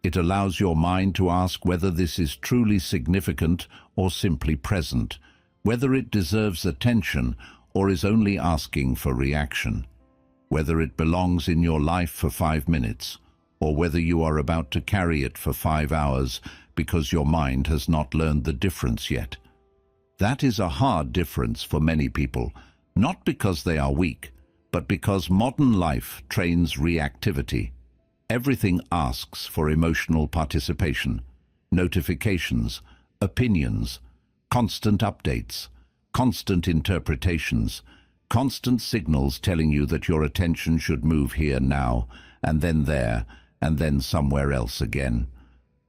It allows your mind to ask whether this is truly significant or simply present, whether it deserves attention or is only asking for reaction, whether it belongs in your life for 5 minutes, or whether you are about to carry it for 5 hours because your mind has not learned the difference yet. That is a hard difference for many people, not because they are weak, but because modern life trains reactivity. Everything asks for emotional participation, notifications, opinions, constant updates, constant interpretations, constant signals telling you that your attention should move here now, and then there, and then somewhere else again.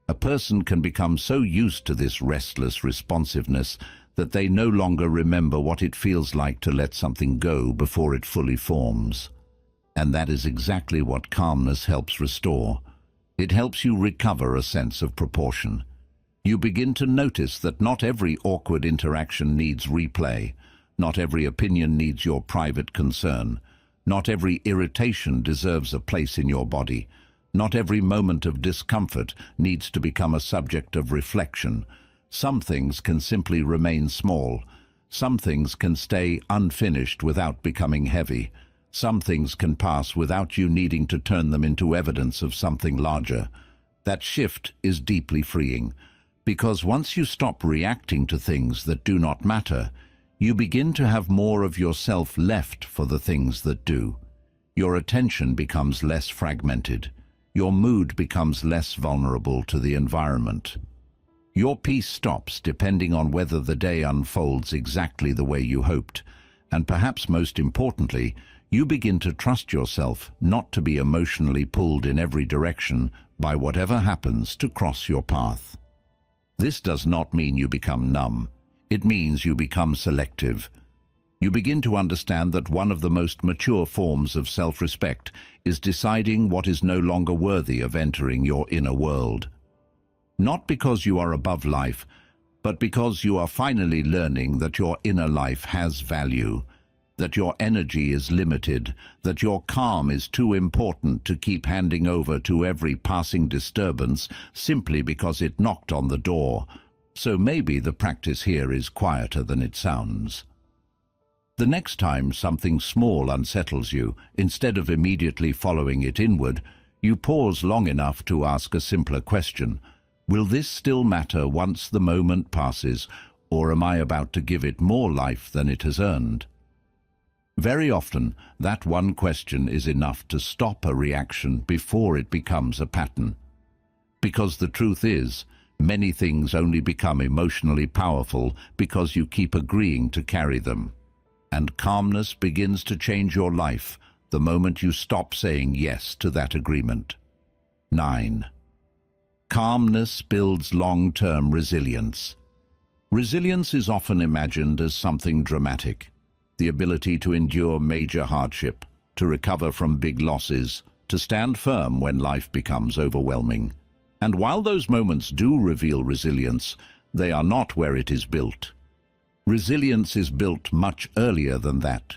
A person can become so used to this restless responsiveness that they no longer remember what it feels like to let something go before it fully forms. And that is exactly what calmness helps restore. It helps you recover a sense of proportion. You begin to notice that not every awkward interaction needs replay. Not every opinion needs your private concern. Not every irritation deserves a place in your body. Not every moment of discomfort needs to become a subject of reflection. Some things can simply remain small. Some things can stay unfinished without becoming heavy. Some things can pass without you needing to turn them into evidence of something larger. That shift is deeply freeing, because once you stop reacting to things that do not matter, you begin to have more of yourself left for the things that do. Your attention becomes less fragmented. Your mood becomes less vulnerable to the environment. Your peace stops depending on whether the day unfolds exactly the way you hoped, and perhaps most importantly, you begin to trust yourself not to be emotionally pulled in every direction by whatever happens to cross your path. This does not mean you become numb. It means you become selective. You begin to understand that one of the most mature forms of self-respect is deciding what is no longer worthy of entering your inner world. Not because you are above life, but because you are finally learning that your inner life has value, that your energy is limited, that your calm is too important to keep handing over to every passing disturbance simply because it knocked on the door. So maybe the practice here is quieter than it sounds. The next time something small unsettles you, instead of immediately following it inward, you pause long enough to ask a simpler question. Will this still matter once the moment passes, or am I about to give it more life than it has earned? Very often, that one question is enough to stop a reaction before it becomes a pattern. Because the truth is, many things only become emotionally powerful because you keep agreeing to carry them. And calmness begins to change your life the moment you stop saying yes to that agreement. 9. Calmness builds long-term resilience. Resilience is often imagined as something dramatic. The ability to endure major hardship, to recover from big losses, to stand firm when life becomes overwhelming. And while those moments do reveal resilience, they are not where it is built. Resilience is built much earlier than that.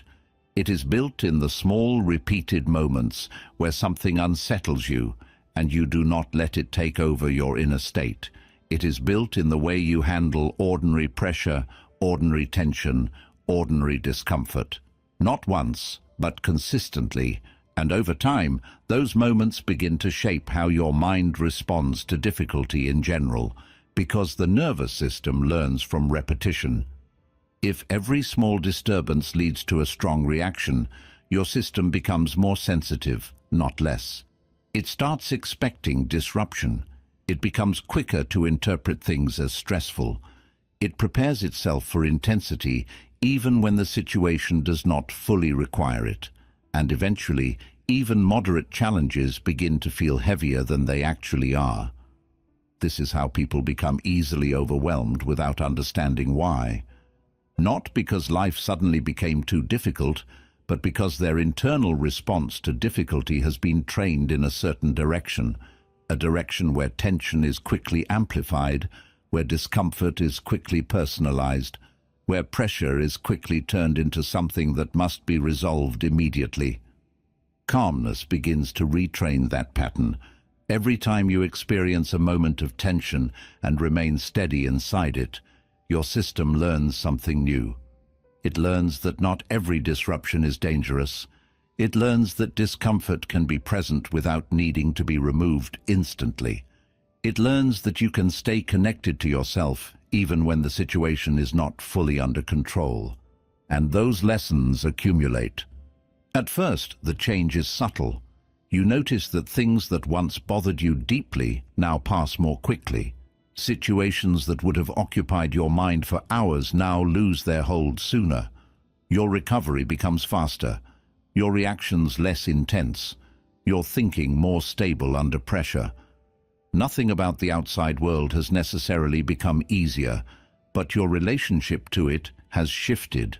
It is built in the small, repeated moments where something unsettles you, and you do not let it take over your inner state. It is built in the way you handle ordinary pressure, ordinary tension, ordinary discomfort. Not once, but consistently, and over time, those moments begin to shape how your mind responds to difficulty in general, because the nervous system learns from repetition. If every small disturbance leads to a strong reaction, your system becomes more sensitive, not less. It starts expecting disruption. It becomes quicker to interpret things as stressful. It prepares itself for intensity even when the situation does not fully require it. And eventually, even moderate challenges begin to feel heavier than they actually are. This is how people become easily overwhelmed without understanding why. Not because life suddenly became too difficult, but because their internal response to difficulty has been trained in a certain direction, a direction where tension is quickly amplified, where discomfort is quickly personalized, where pressure is quickly turned into something that must be resolved immediately. Calmness begins to retrain that pattern. Every time you experience a moment of tension and remain steady inside it, your system learns something new. It learns that not every disruption is dangerous. It learns that discomfort can be present without needing to be removed instantly. It learns that you can stay connected to yourself even when the situation is not fully under control. And those lessons accumulate. At first, the change is subtle. You notice that things that once bothered you deeply now pass more quickly. Situations that would have occupied your mind for hours now lose their hold sooner. Your recovery becomes faster, your reactions less intense, your thinking more stable under pressure. Nothing about the outside world has necessarily become easier, but your relationship to it has shifted.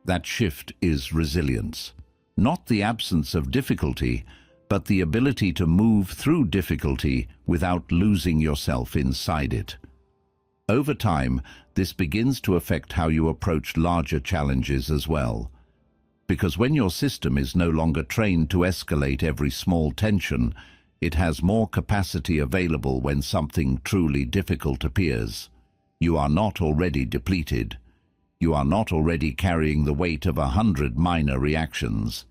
That shift is resilience. Not the absence of difficulty, but the ability to move through difficulty without losing yourself inside it. Over time, this begins to affect how you approach larger challenges as well. Because when your system is no longer trained to escalate every small tension, it has more capacity available when something truly difficult appears. You are not already depleted. You are not already carrying the weight of 100 minor reactions.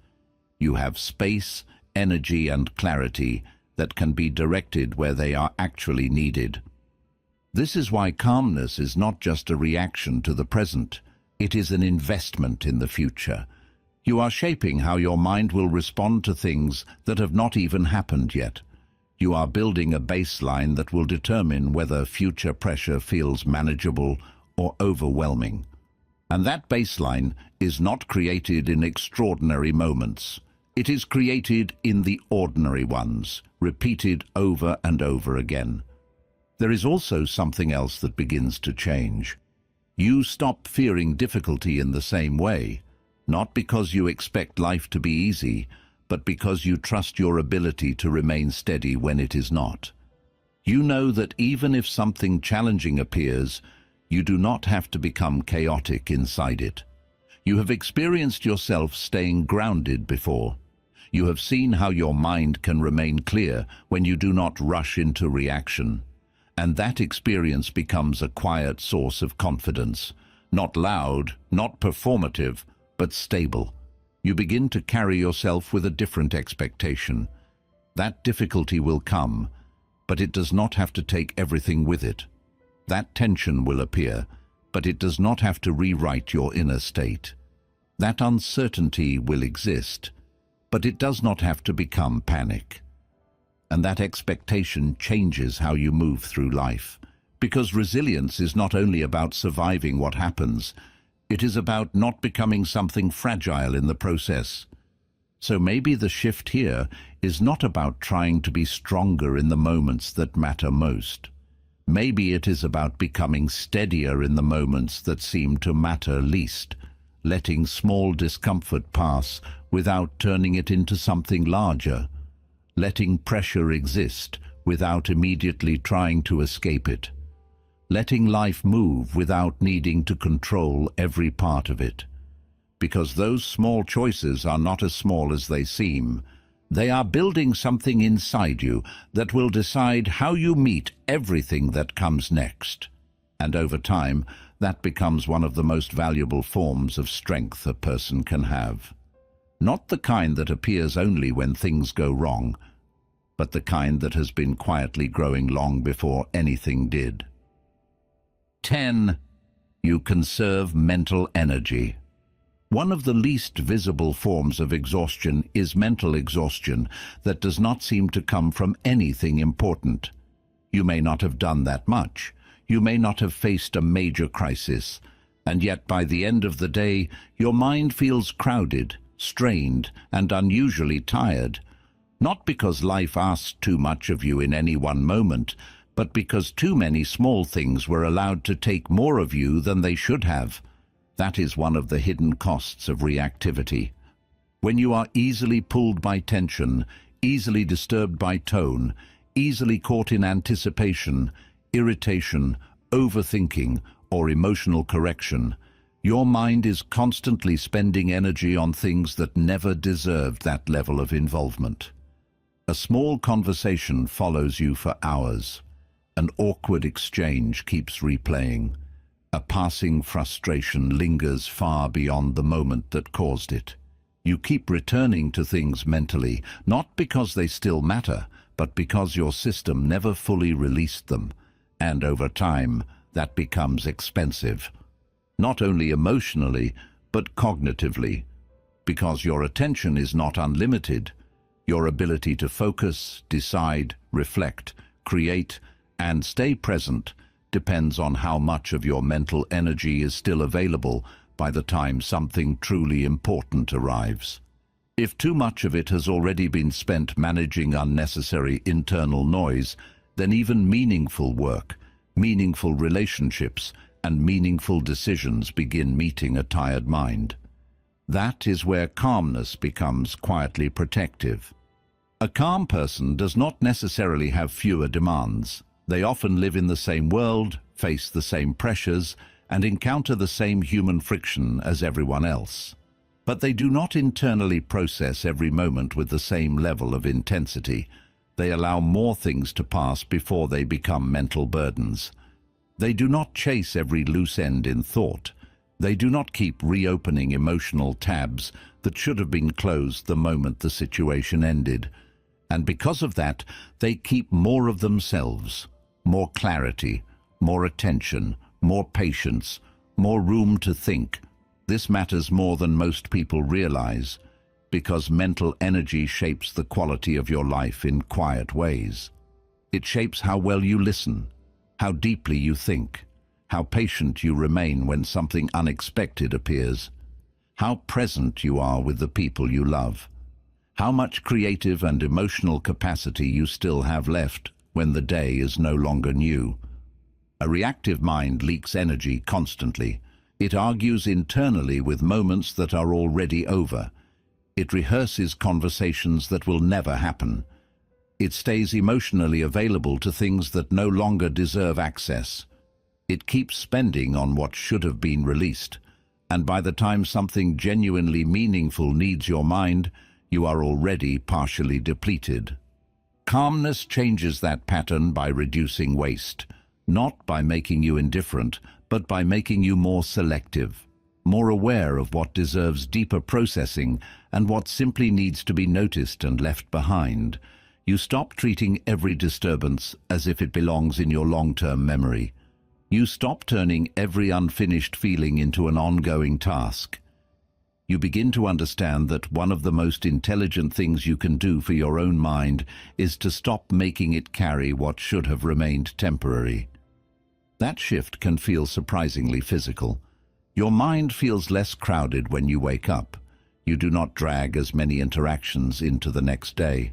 You have space, energy, and clarity that can be directed where they are actually needed. This is why calmness is not just a reaction to the present. It is an investment in the future. You are shaping how your mind will respond to things that have not even happened yet. You are building a baseline that will determine whether future pressure feels manageable or overwhelming. And that baseline is not created in extraordinary moments. It is created in the ordinary ones, repeated over and over again. There is also something else that begins to change. You stop fearing difficulty in the same way. Not because you expect life to be easy, but because you trust your ability to remain steady when it is not. You know that even if something challenging appears, you do not have to become chaotic inside it. You have experienced yourself staying grounded before. You have seen how your mind can remain clear when you do not rush into reaction. And that experience becomes a quiet source of confidence. Not loud, not performative, but stable. You begin to carry yourself with a different expectation. That difficulty will come, but it does not have to take everything with it. That tension will appear, but it does not have to rewrite your inner state. That uncertainty will exist, but it does not have to become panic. And that expectation changes how you move through life, because resilience is not only about surviving what happens, it is about not becoming something fragile in the process. So maybe the shift here is not about trying to be stronger in the moments that matter most. Maybe it is about becoming steadier in the moments that seem to matter least, letting small discomfort pass without turning it into something larger, letting pressure exist without immediately trying to escape it. Letting life move without needing to control every part of it. Because those small choices are not as small as they seem. They are building something inside you that will decide how you meet everything that comes next. And over time, that becomes one of the most valuable forms of strength a person can have. Not the kind that appears only when things go wrong, but the kind that has been quietly growing long before anything did. 10. You conserve mental energy. One of the least visible forms of exhaustion is mental exhaustion that does not seem to come from anything important. You may not have done that much. You may not have faced a major crisis. And yet by the end of the day, your mind feels crowded, strained, and unusually tired. Not because life asks too much of you in any one moment, but because too many small things were allowed to take more of you than they should have. That is one of the hidden costs of reactivity. When you are easily pulled by tension, easily disturbed by tone, easily caught in anticipation, irritation, overthinking, or emotional correction, your mind is constantly spending energy on things that never deserved that level of involvement. A small conversation follows you for hours. An awkward exchange keeps replaying. A passing frustration lingers far beyond the moment that caused it. You keep returning to things mentally, not because they still matter, but because your system never fully released them. And over time, that becomes expensive. Not only emotionally, but cognitively. Because your attention is not unlimited. Your ability to focus, decide, reflect, create, and stay present depends on how much of your mental energy is still available by the time something truly important arrives. If too much of it has already been spent managing unnecessary internal noise, then even meaningful work, meaningful relationships, and meaningful decisions begin meeting a tired mind. That is where calmness becomes quietly protective. A calm person does not necessarily have fewer demands. They often live in the same world, face the same pressures, and encounter the same human friction as everyone else. But they do not internally process every moment with the same level of intensity. They allow more things to pass before they become mental burdens. They do not chase every loose end in thought. They do not keep reopening emotional tabs that should have been closed the moment the situation ended. And because of that, they keep more of themselves, more clarity, more attention, more patience, more room to think. This matters more than most people realize, because mental energy shapes the quality of your life in quiet ways. It shapes how well you listen, how deeply you think, how patient you remain when something unexpected appears, how present you are with the people you love, how much creative and emotional capacity you still have left when the day is no longer new. A reactive mind leaks energy constantly. It argues internally with moments that are already over. It rehearses conversations that will never happen. It stays emotionally available to things that no longer deserve access. It keeps spending on what should have been released, and by the time something genuinely meaningful needs your mind, you are already partially depleted. Calmness changes that pattern by reducing waste, not by making you indifferent, but by making you more selective, more aware of what deserves deeper processing and what simply needs to be noticed and left behind. You stop treating every disturbance as if it belongs in your long-term memory. You stop turning every unfinished feeling into an ongoing task. You begin to understand that one of the most intelligent things you can do for your own mind is to stop making it carry what should have remained temporary. That shift can feel surprisingly physical. Your mind feels less crowded when you wake up. You do not drag as many interactions into the next day.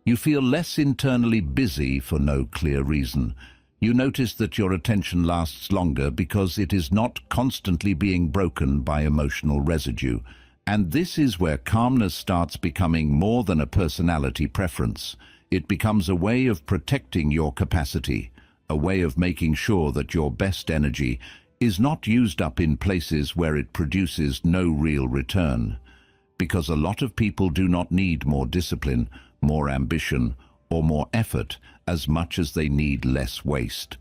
You feel less internally busy for no clear reason. You notice that your attention lasts longer because it is not constantly being broken by emotional residue. And this is where calmness starts becoming more than a personality preference. It becomes a way of protecting your capacity, a way of making sure that your best energy is not used up in places where it produces no real return. Because a lot of people do not need more discipline, more ambition, or more effort as much as they need less waste,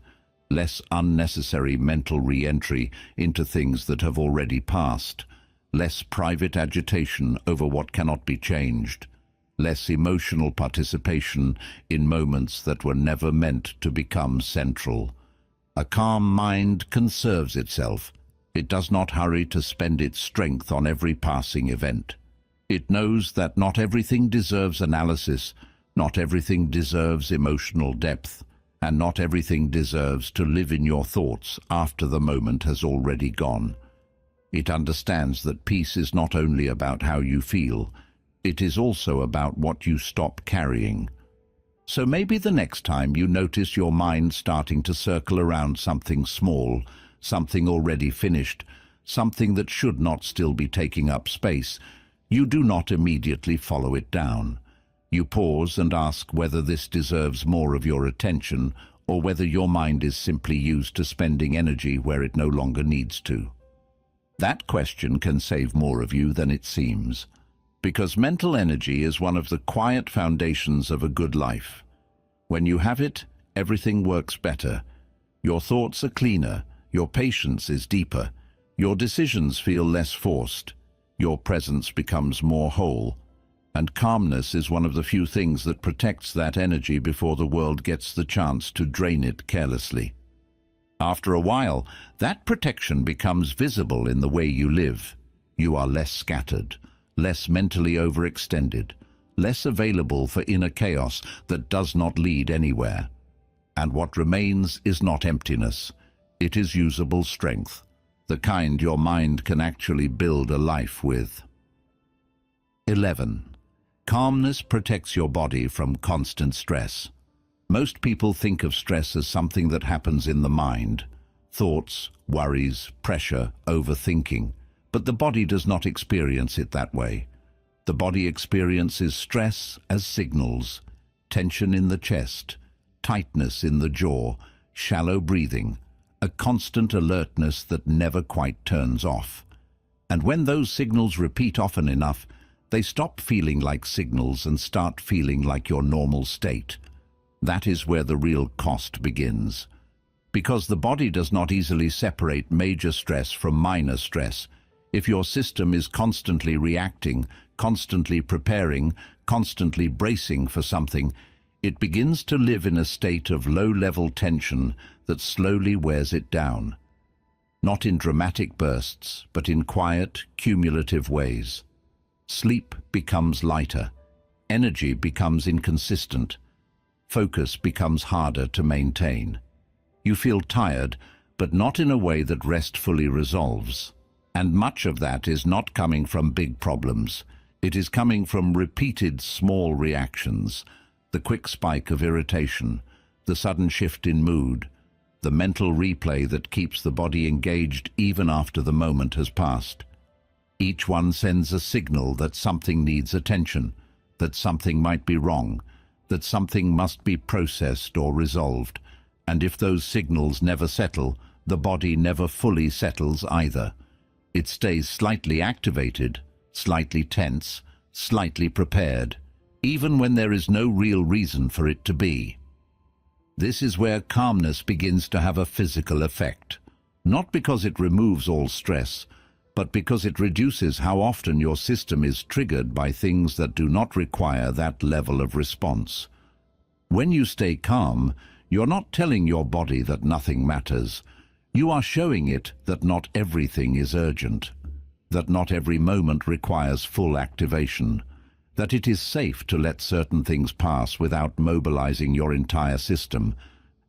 less unnecessary mental re-entry into things that have already passed, less private agitation over what cannot be changed, less emotional participation in moments that were never meant to become central. A calm mind conserves itself. It does not hurry to spend its strength on every passing event. It knows that not everything deserves analysis, not everything deserves emotional depth, and not everything deserves to live in your thoughts after the moment has already gone. It understands that peace is not only about how you feel, it is also about what you stop carrying. So maybe the next time you notice your mind starting to circle around something small, something already finished, something that should not still be taking up space, you do not immediately follow it down. You pause and ask whether this deserves more of your attention or whether your mind is simply used to spending energy where it no longer needs to. That question can save more of you than it seems, because mental energy is one of the quiet foundations of a good life. When you have it, everything works better. Your thoughts are cleaner, your patience is deeper, your decisions feel less forced, your presence becomes more whole. And calmness is one of the few things that protects that energy before the world gets the chance to drain it carelessly. After a while, that protection becomes visible in the way you live. You are less scattered, less mentally overextended, less available for inner chaos that does not lead anywhere. And what remains is not emptiness. It is usable strength, the kind your mind can actually build a life with. 11. Calmness protects your body from constant stress. Most people think of stress as something that happens in the mind. Thoughts, worries, pressure, overthinking. But the body does not experience it that way. The body experiences stress as signals: tension in the chest, tightness in the jaw, shallow breathing, a constant alertness that never quite turns off. And when those signals repeat often enough, they stop feeling like signals and start feeling like your normal state. That is where the real cost begins. Because the body does not easily separate major stress from minor stress, if your system is constantly reacting, constantly preparing, constantly bracing for something, it begins to live in a state of low-level tension that slowly wears it down. Not in dramatic bursts, but in quiet, cumulative ways. Sleep becomes lighter. Energy becomes inconsistent. Focus becomes harder to maintain. You feel tired, but not in a way that restfully resolves. And much of that is not coming from big problems. It is coming from repeated small reactions: the quick spike of irritation, the sudden shift in mood, the mental replay that keeps the body engaged even after the moment has passed. Each one sends a signal that something needs attention, that something might be wrong, that something must be processed or resolved. And if those signals never settle, the body never fully settles either. It stays slightly activated, slightly tense, slightly prepared, even when there is no real reason for it to be. This is where calmness begins to have a physical effect, not because it removes all stress, but because it reduces how often your system is triggered by things that do not require that level of response. When you stay calm, you're not telling your body that nothing matters. You are showing it that not everything is urgent, that not every moment requires full activation, that it is safe to let certain things pass without mobilizing your entire system.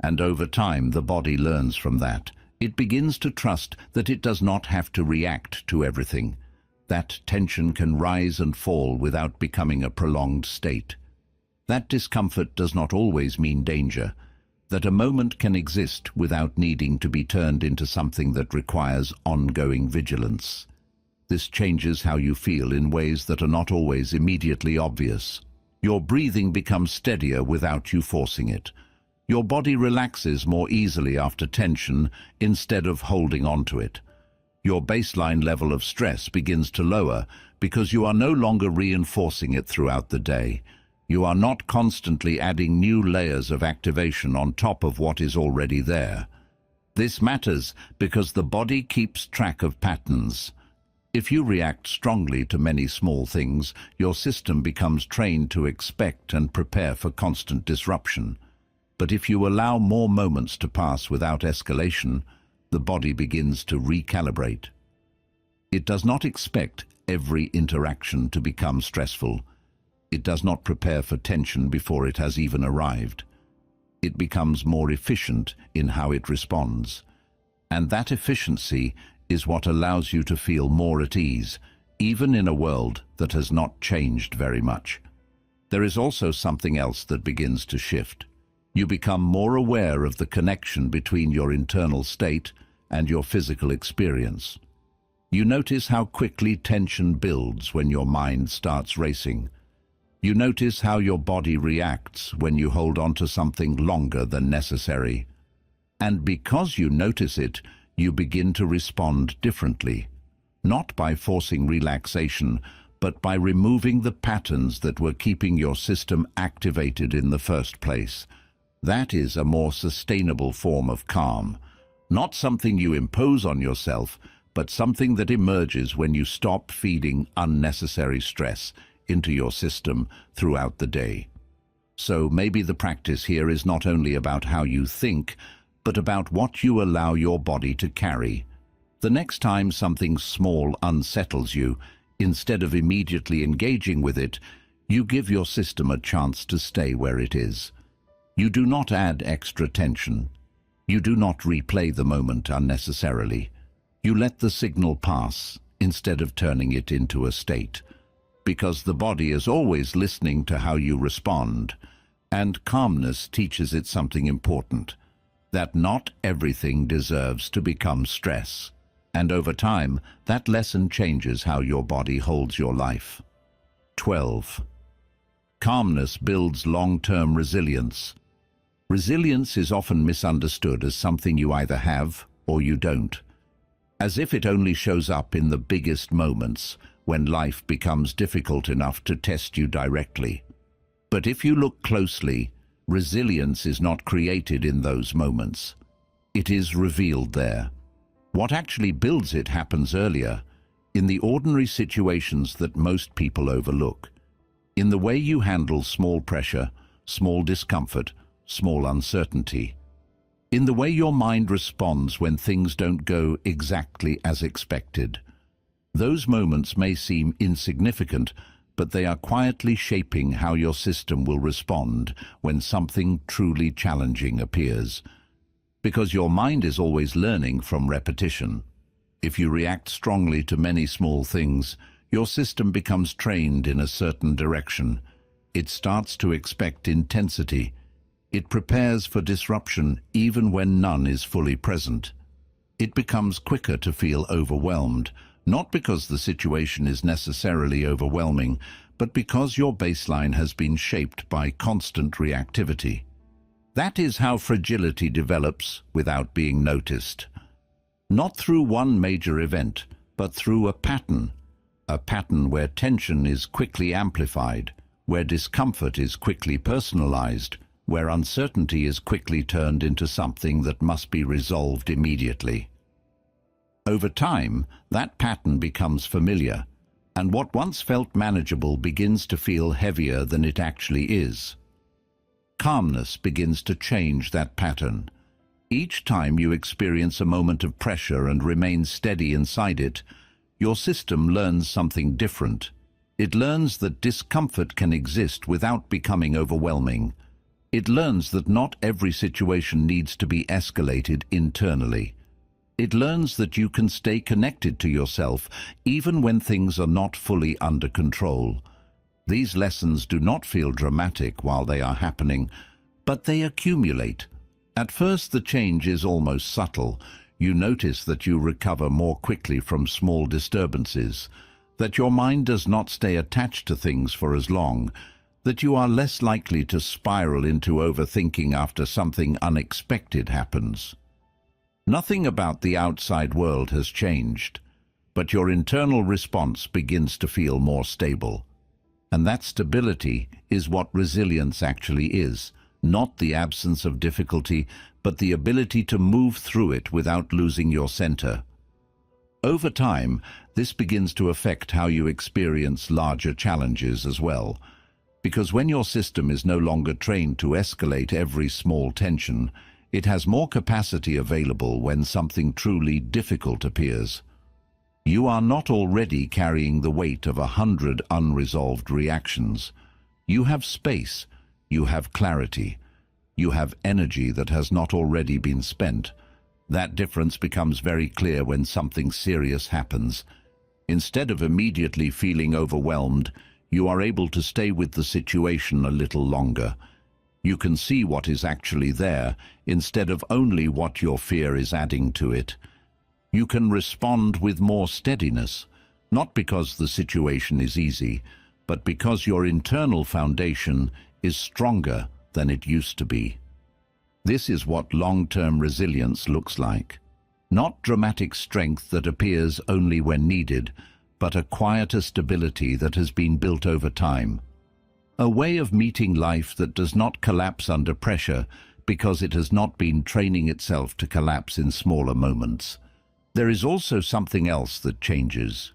And over time, the body learns from that. It begins to trust that it does not have to react to everything. That tension can rise and fall without becoming a prolonged state. That discomfort does not always mean danger. That a moment can exist without needing to be turned into something that requires ongoing vigilance. This changes how you feel in ways that are not always immediately obvious. Your breathing becomes steadier without you forcing it. Your body relaxes more easily after tension instead of holding on to it. Your baseline level of stress begins to lower because you are no longer reinforcing it throughout the day. You are not constantly adding new layers of activation on top of what is already there. This matters because the body keeps track of patterns. If you react strongly to many small things, your system becomes trained to expect and prepare for constant disruption. But if you allow more moments to pass without escalation, the body begins to recalibrate. It does not expect every interaction to become stressful. It does not prepare for tension before it has even arrived. It becomes more efficient in how it responds. And that efficiency is what allows you to feel more at ease, even in a world that has not changed very much. There is also something else that begins to shift. You become more aware of the connection between your internal state and your physical experience. You notice how quickly tension builds when your mind starts racing. You notice how your body reacts when you hold on to something longer than necessary. And because you notice it, you begin to respond differently, not by forcing relaxation, but by removing the patterns that were keeping your system activated in the first place. That is a more sustainable form of calm, not something you impose on yourself, but something that emerges when you stop feeding unnecessary stress into your system throughout the day. So maybe the practice here is not only about how you think, but about what you allow your body to carry. The next time something small unsettles you, instead of immediately engaging with it, you give your system a chance to stay where it is. You do not add extra tension. You do not replay the moment unnecessarily. You let the signal pass instead of turning it into a state. because the body is always listening to how you respond. And calmness teaches it something important, that not everything deserves to become stress. And over time, that lesson changes how your body holds your life. 12. Calmness builds long-term resilience. Resilience is often misunderstood as something you either have or you don't, as if it only shows up in the biggest moments when life becomes difficult enough to test you directly. But if you look closely, resilience is not created in those moments. It is revealed there. What actually builds it happens earlier, in the ordinary situations that most people overlook, in the way you handle small pressure, small discomfort, small uncertainty, in the way your mind responds when things don't go exactly as expected. Those moments may seem insignificant, but they are quietly shaping how your system will respond when something truly challenging appears. Because your mind is always learning from repetition. If you react strongly to many small things, your system becomes trained in a certain direction. It starts to expect intensity. It prepares for disruption even when none is fully present. It becomes quicker to feel overwhelmed, not because the situation is necessarily overwhelming, but because your baseline has been shaped by constant reactivity. That is how fragility develops without being noticed. Not through one major event, but through a pattern where tension is quickly amplified, where discomfort is quickly personalized, where uncertainty is quickly turned into something that must be resolved immediately. Over time, that pattern becomes familiar, and what once felt manageable begins to feel heavier than it actually is. Calmness begins to change that pattern. Each time you experience a moment of pressure and remain steady inside it, your system learns something different. It learns that discomfort can exist without becoming overwhelming. It learns that not every situation needs to be escalated internally. It learns that you can stay connected to yourself even when things are not fully under control. These lessons do not feel dramatic while they are happening, but they accumulate. At first, the change is almost subtle. You notice that you recover more quickly from small disturbances, that your mind does not stay attached to things for as long, that you are less likely to spiral into overthinking after something unexpected happens. Nothing about the outside world has changed, but your internal response begins to feel more stable. And that stability is what resilience actually is, not the absence of difficulty, but the ability to move through it without losing your center. Over time, this begins to affect how you experience larger challenges as well, because when your system is no longer trained to escalate every small tension, it has more capacity available when something truly difficult appears. You are not already carrying the weight of 100 unresolved reactions. You have space, you have clarity, you have energy that has not already been spent. That difference becomes very clear when something serious happens. Instead of immediately feeling overwhelmed, you are able to stay with the situation a little longer. You can see what is actually there, instead of only what your fear is adding to it. You can respond with more steadiness, not because the situation is easy, but because your internal foundation is stronger than it used to be. This is what long-term resilience looks like. Not dramatic strength that appears only when needed, but a quieter stability that has been built over time. A way of meeting life that does not collapse under pressure because it has not been training itself to collapse in smaller moments. There is also something else that changes.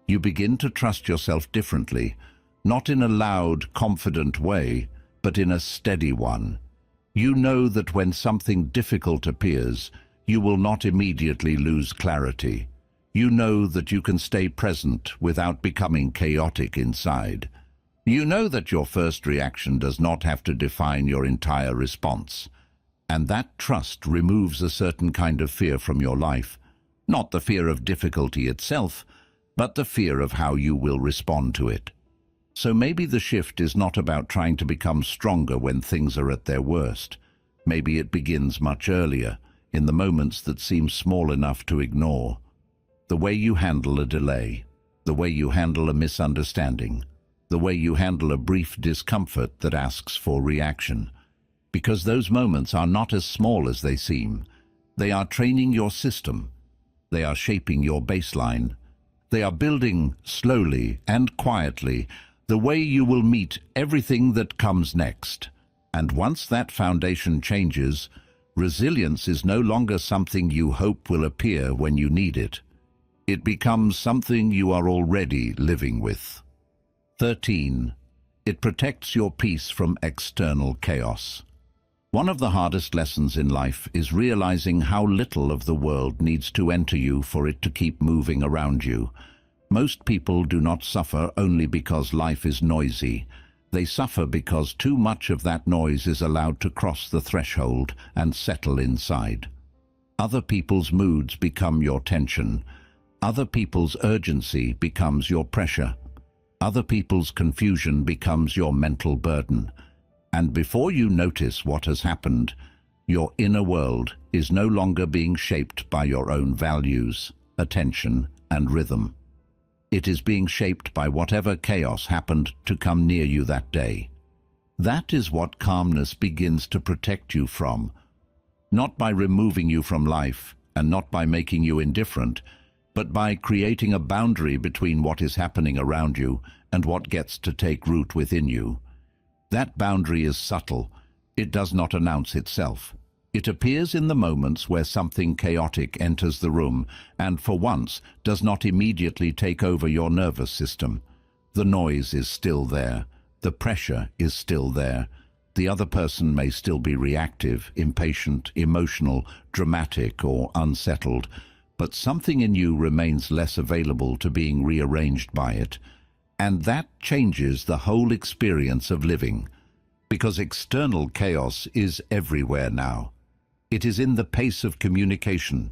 You begin to trust yourself differently, not in a loud, confident way, but in a steady one. You know that when something difficult appears, you will not immediately lose clarity. You know that you can stay present without becoming chaotic inside. You know that your first reaction does not have to define your entire response. And that trust removes a certain kind of fear from your life. Not the fear of difficulty itself, but the fear of how you will respond to it. So maybe the shift is not about trying to become stronger when things are at their worst. Maybe it begins much earlier, in the moments that seem small enough to ignore. The way you handle a delay, the way you handle a misunderstanding, the way you handle a brief discomfort that asks for reaction. Because those moments are not as small as they seem. They are training your system. They are shaping your baseline. They are building slowly and quietly the way you will meet everything that comes next. And once that foundation changes, resilience is no longer something you hope will appear when you need it. It becomes something you are already living with. 13. It protects your peace from external chaos. One of the hardest lessons in life is realizing how little of the world needs to enter you for it to keep moving around you. Most people do not suffer only because life is noisy. They suffer because too much of that noise is allowed to cross the threshold and settle inside. Other people's moods become your tension. Other people's urgency becomes your pressure. Other people's confusion becomes your mental burden. And before you notice what has happened, your inner world is no longer being shaped by your own values, attention, and rhythm. It is being shaped by whatever chaos happened to come near you that day. That is what calmness begins to protect you from. Not by removing you from life, and not by making you indifferent, but by creating a boundary between what is happening around you and what gets to take root within you. That boundary is subtle. It does not announce itself. It appears in the moments where something chaotic enters the room and, for once, does not immediately take over your nervous system. The noise is still there. The pressure is still there. The other person may still be reactive, impatient, emotional, dramatic, or unsettled, but something in you remains less available to being rearranged by it. And that changes the whole experience of living, because external chaos is everywhere now. It is in the pace of communication,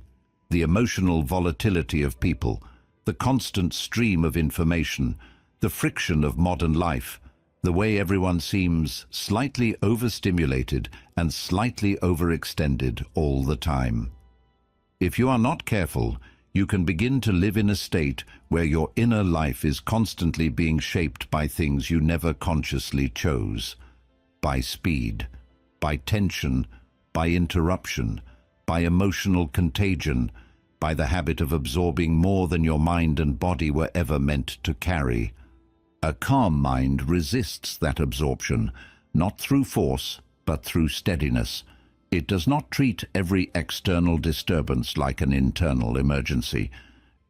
the emotional volatility of people, the constant stream of information, the friction of modern life, the way everyone seems slightly overstimulated and slightly overextended all the time. If you are not careful, you can begin to live in a state where your inner life is constantly being shaped by things you never consciously chose. By speed, by tension, by interruption, by emotional contagion, by the habit of absorbing more than your mind and body were ever meant to carry. A calm mind resists that absorption, not through force, but through steadiness. It does not treat every external disturbance like an internal emergency.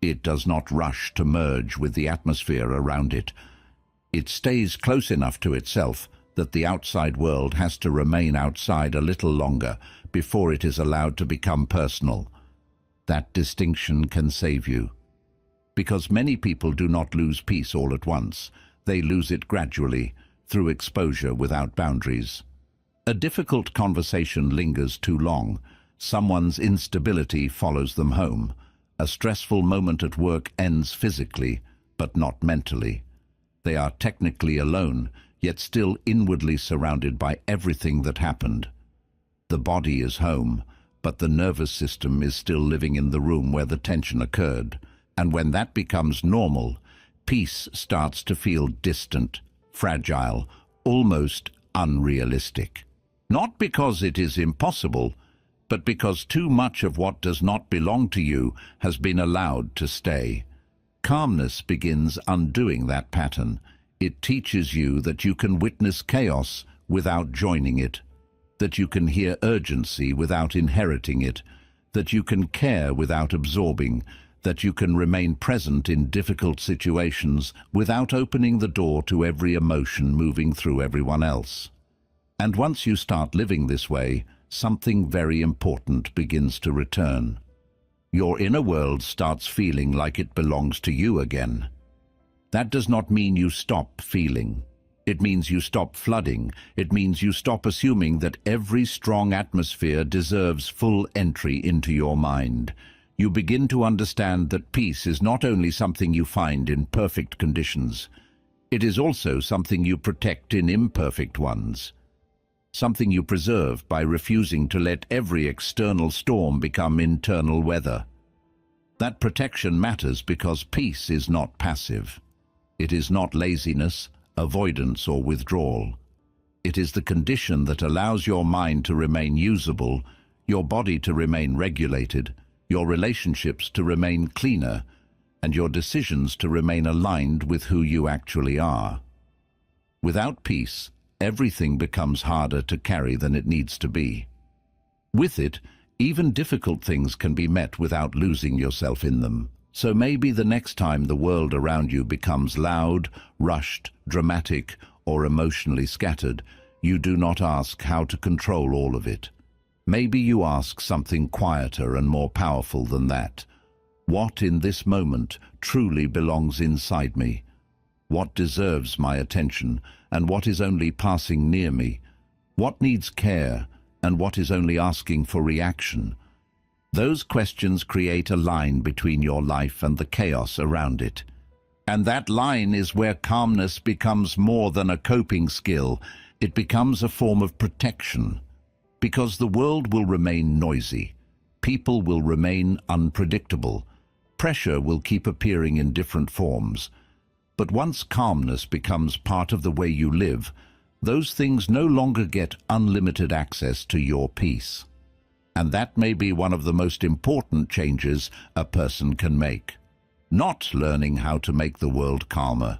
It does not rush to merge with the atmosphere around it. It stays close enough to itself that the outside world has to remain outside a little longer before it is allowed to become personal. That distinction can save you. Because many people do not lose peace all at once. They lose it gradually, through exposure without boundaries. A difficult conversation lingers too long. Someone's instability follows them home. A stressful moment at work ends physically, but not mentally. They are technically alone, yet still inwardly surrounded by everything that happened. The body is home, but the nervous system is still living in the room where the tension occurred. And when that becomes normal, peace starts to feel distant, fragile, almost unrealistic. Not because it is impossible, but because too much of what does not belong to you has been allowed to stay. Calmness begins undoing that pattern. It teaches you that you can witness chaos without joining it, that you can hear urgency without inheriting it, that you can care without absorbing, that you can remain present in difficult situations without opening the door to every emotion moving through everyone else. And once you start living this way, something very important begins to return. Your inner world starts feeling like it belongs to you again. That does not mean you stop feeling. It means you stop flooding. It means you stop assuming that every strong atmosphere deserves full entry into your mind. You begin to understand that peace is not only something you find in perfect conditions. It is also something you protect in imperfect ones, something you preserve by refusing to let every external storm become internal weather. That protection matters because peace is not passive. It is not laziness, avoidance, or withdrawal. It is the condition that allows your mind to remain usable, your body to remain regulated, your relationships to remain cleaner, and your decisions to remain aligned with who you actually are. Without peace, everything becomes harder to carry than it needs to be. With it, even difficult things can be met without losing yourself in them. So maybe the next time the world around you becomes loud, rushed, dramatic, or emotionally scattered, you do not ask how to control all of it. Maybe you ask something quieter and more powerful than that. What in this moment truly belongs inside me? What deserves my attention, and what is only passing near me? What needs care, and what is only asking for reaction? Those questions create a line between your life and the chaos around it. And that line is where calmness becomes more than a coping skill. It becomes a form of protection. Because the world will remain noisy, people will remain unpredictable, pressure will keep appearing in different forms. But once calmness becomes part of the way you live, those things no longer get unlimited access to your peace. And that may be one of the most important changes a person can make. Not learning how to make the world calmer,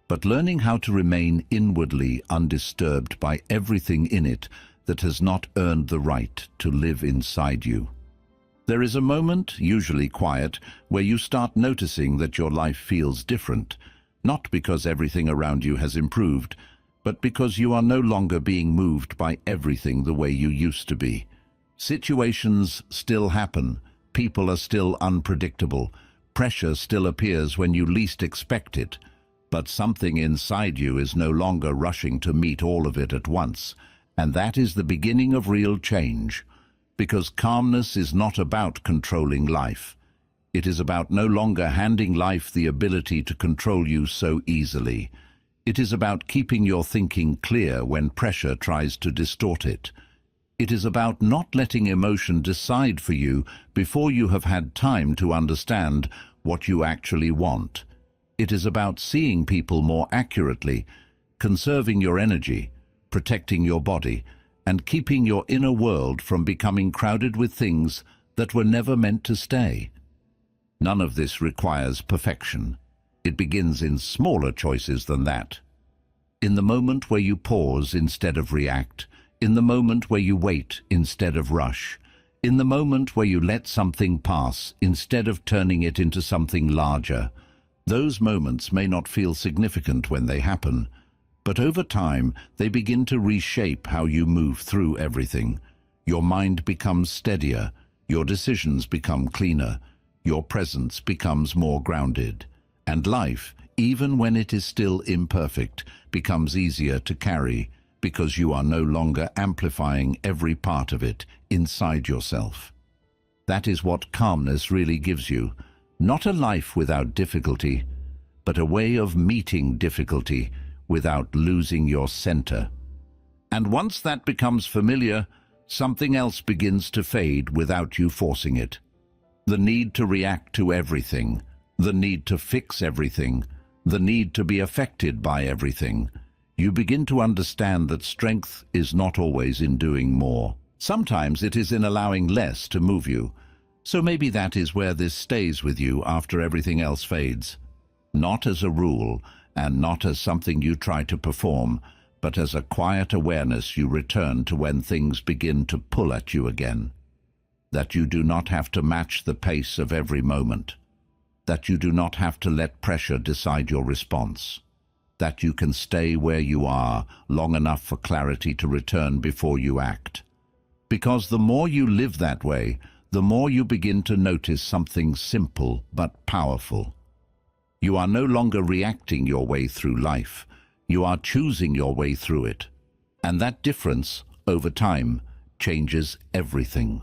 but learning how to remain inwardly undisturbed by everything in it that has not earned the right to live inside you. There is a moment, usually quiet, where you start noticing that your life feels different, not because everything around you has improved, but because you are no longer being moved by everything the way you used to be. Situations still happen, people are still unpredictable, pressure still appears when you least expect it, but something inside you is no longer rushing to meet all of it at once, and that is the beginning of real change. Because calmness is not about controlling life. It is about no longer handing life the ability to control you so easily. It is about keeping your thinking clear when pressure tries to distort it. It is about not letting emotion decide for you before you have had time to understand what you actually want. It is about seeing people more accurately, conserving your energy, protecting your body, and keeping your inner world from becoming crowded with things that were never meant to stay. None of this requires perfection. It begins in smaller choices than that. In the moment where you pause instead of react, in the moment where you wait instead of rush, in the moment where you let something pass instead of turning it into something larger. Those moments may not feel significant when they happen, but over time they begin to reshape how you move through everything. Your mind becomes steadier, your decisions become cleaner, your presence becomes more grounded, and life, even when it is still imperfect, becomes easier to carry because you are no longer amplifying every part of it inside yourself. That is what calmness really gives you. Not a life without difficulty, but a way of meeting difficulty without losing your center. And once that becomes familiar, something else begins to fade without you forcing it. The need to react to everything, the need to fix everything, the need to be affected by everything. You begin to understand that strength is not always in doing more. Sometimes it is in allowing less to move you. So maybe that is where this stays with you after everything else fades. Not as a rule, and not as something you try to perform, but as a quiet awareness you return to when things begin to pull at you again. That you do not have to match the pace of every moment. That you do not have to let pressure decide your response. That you can stay where you are long enough for clarity to return before you act. Because the more you live that way, the more you begin to notice something simple but powerful. You are no longer reacting your way through life. You are choosing your way through it. And that difference, over time, changes everything.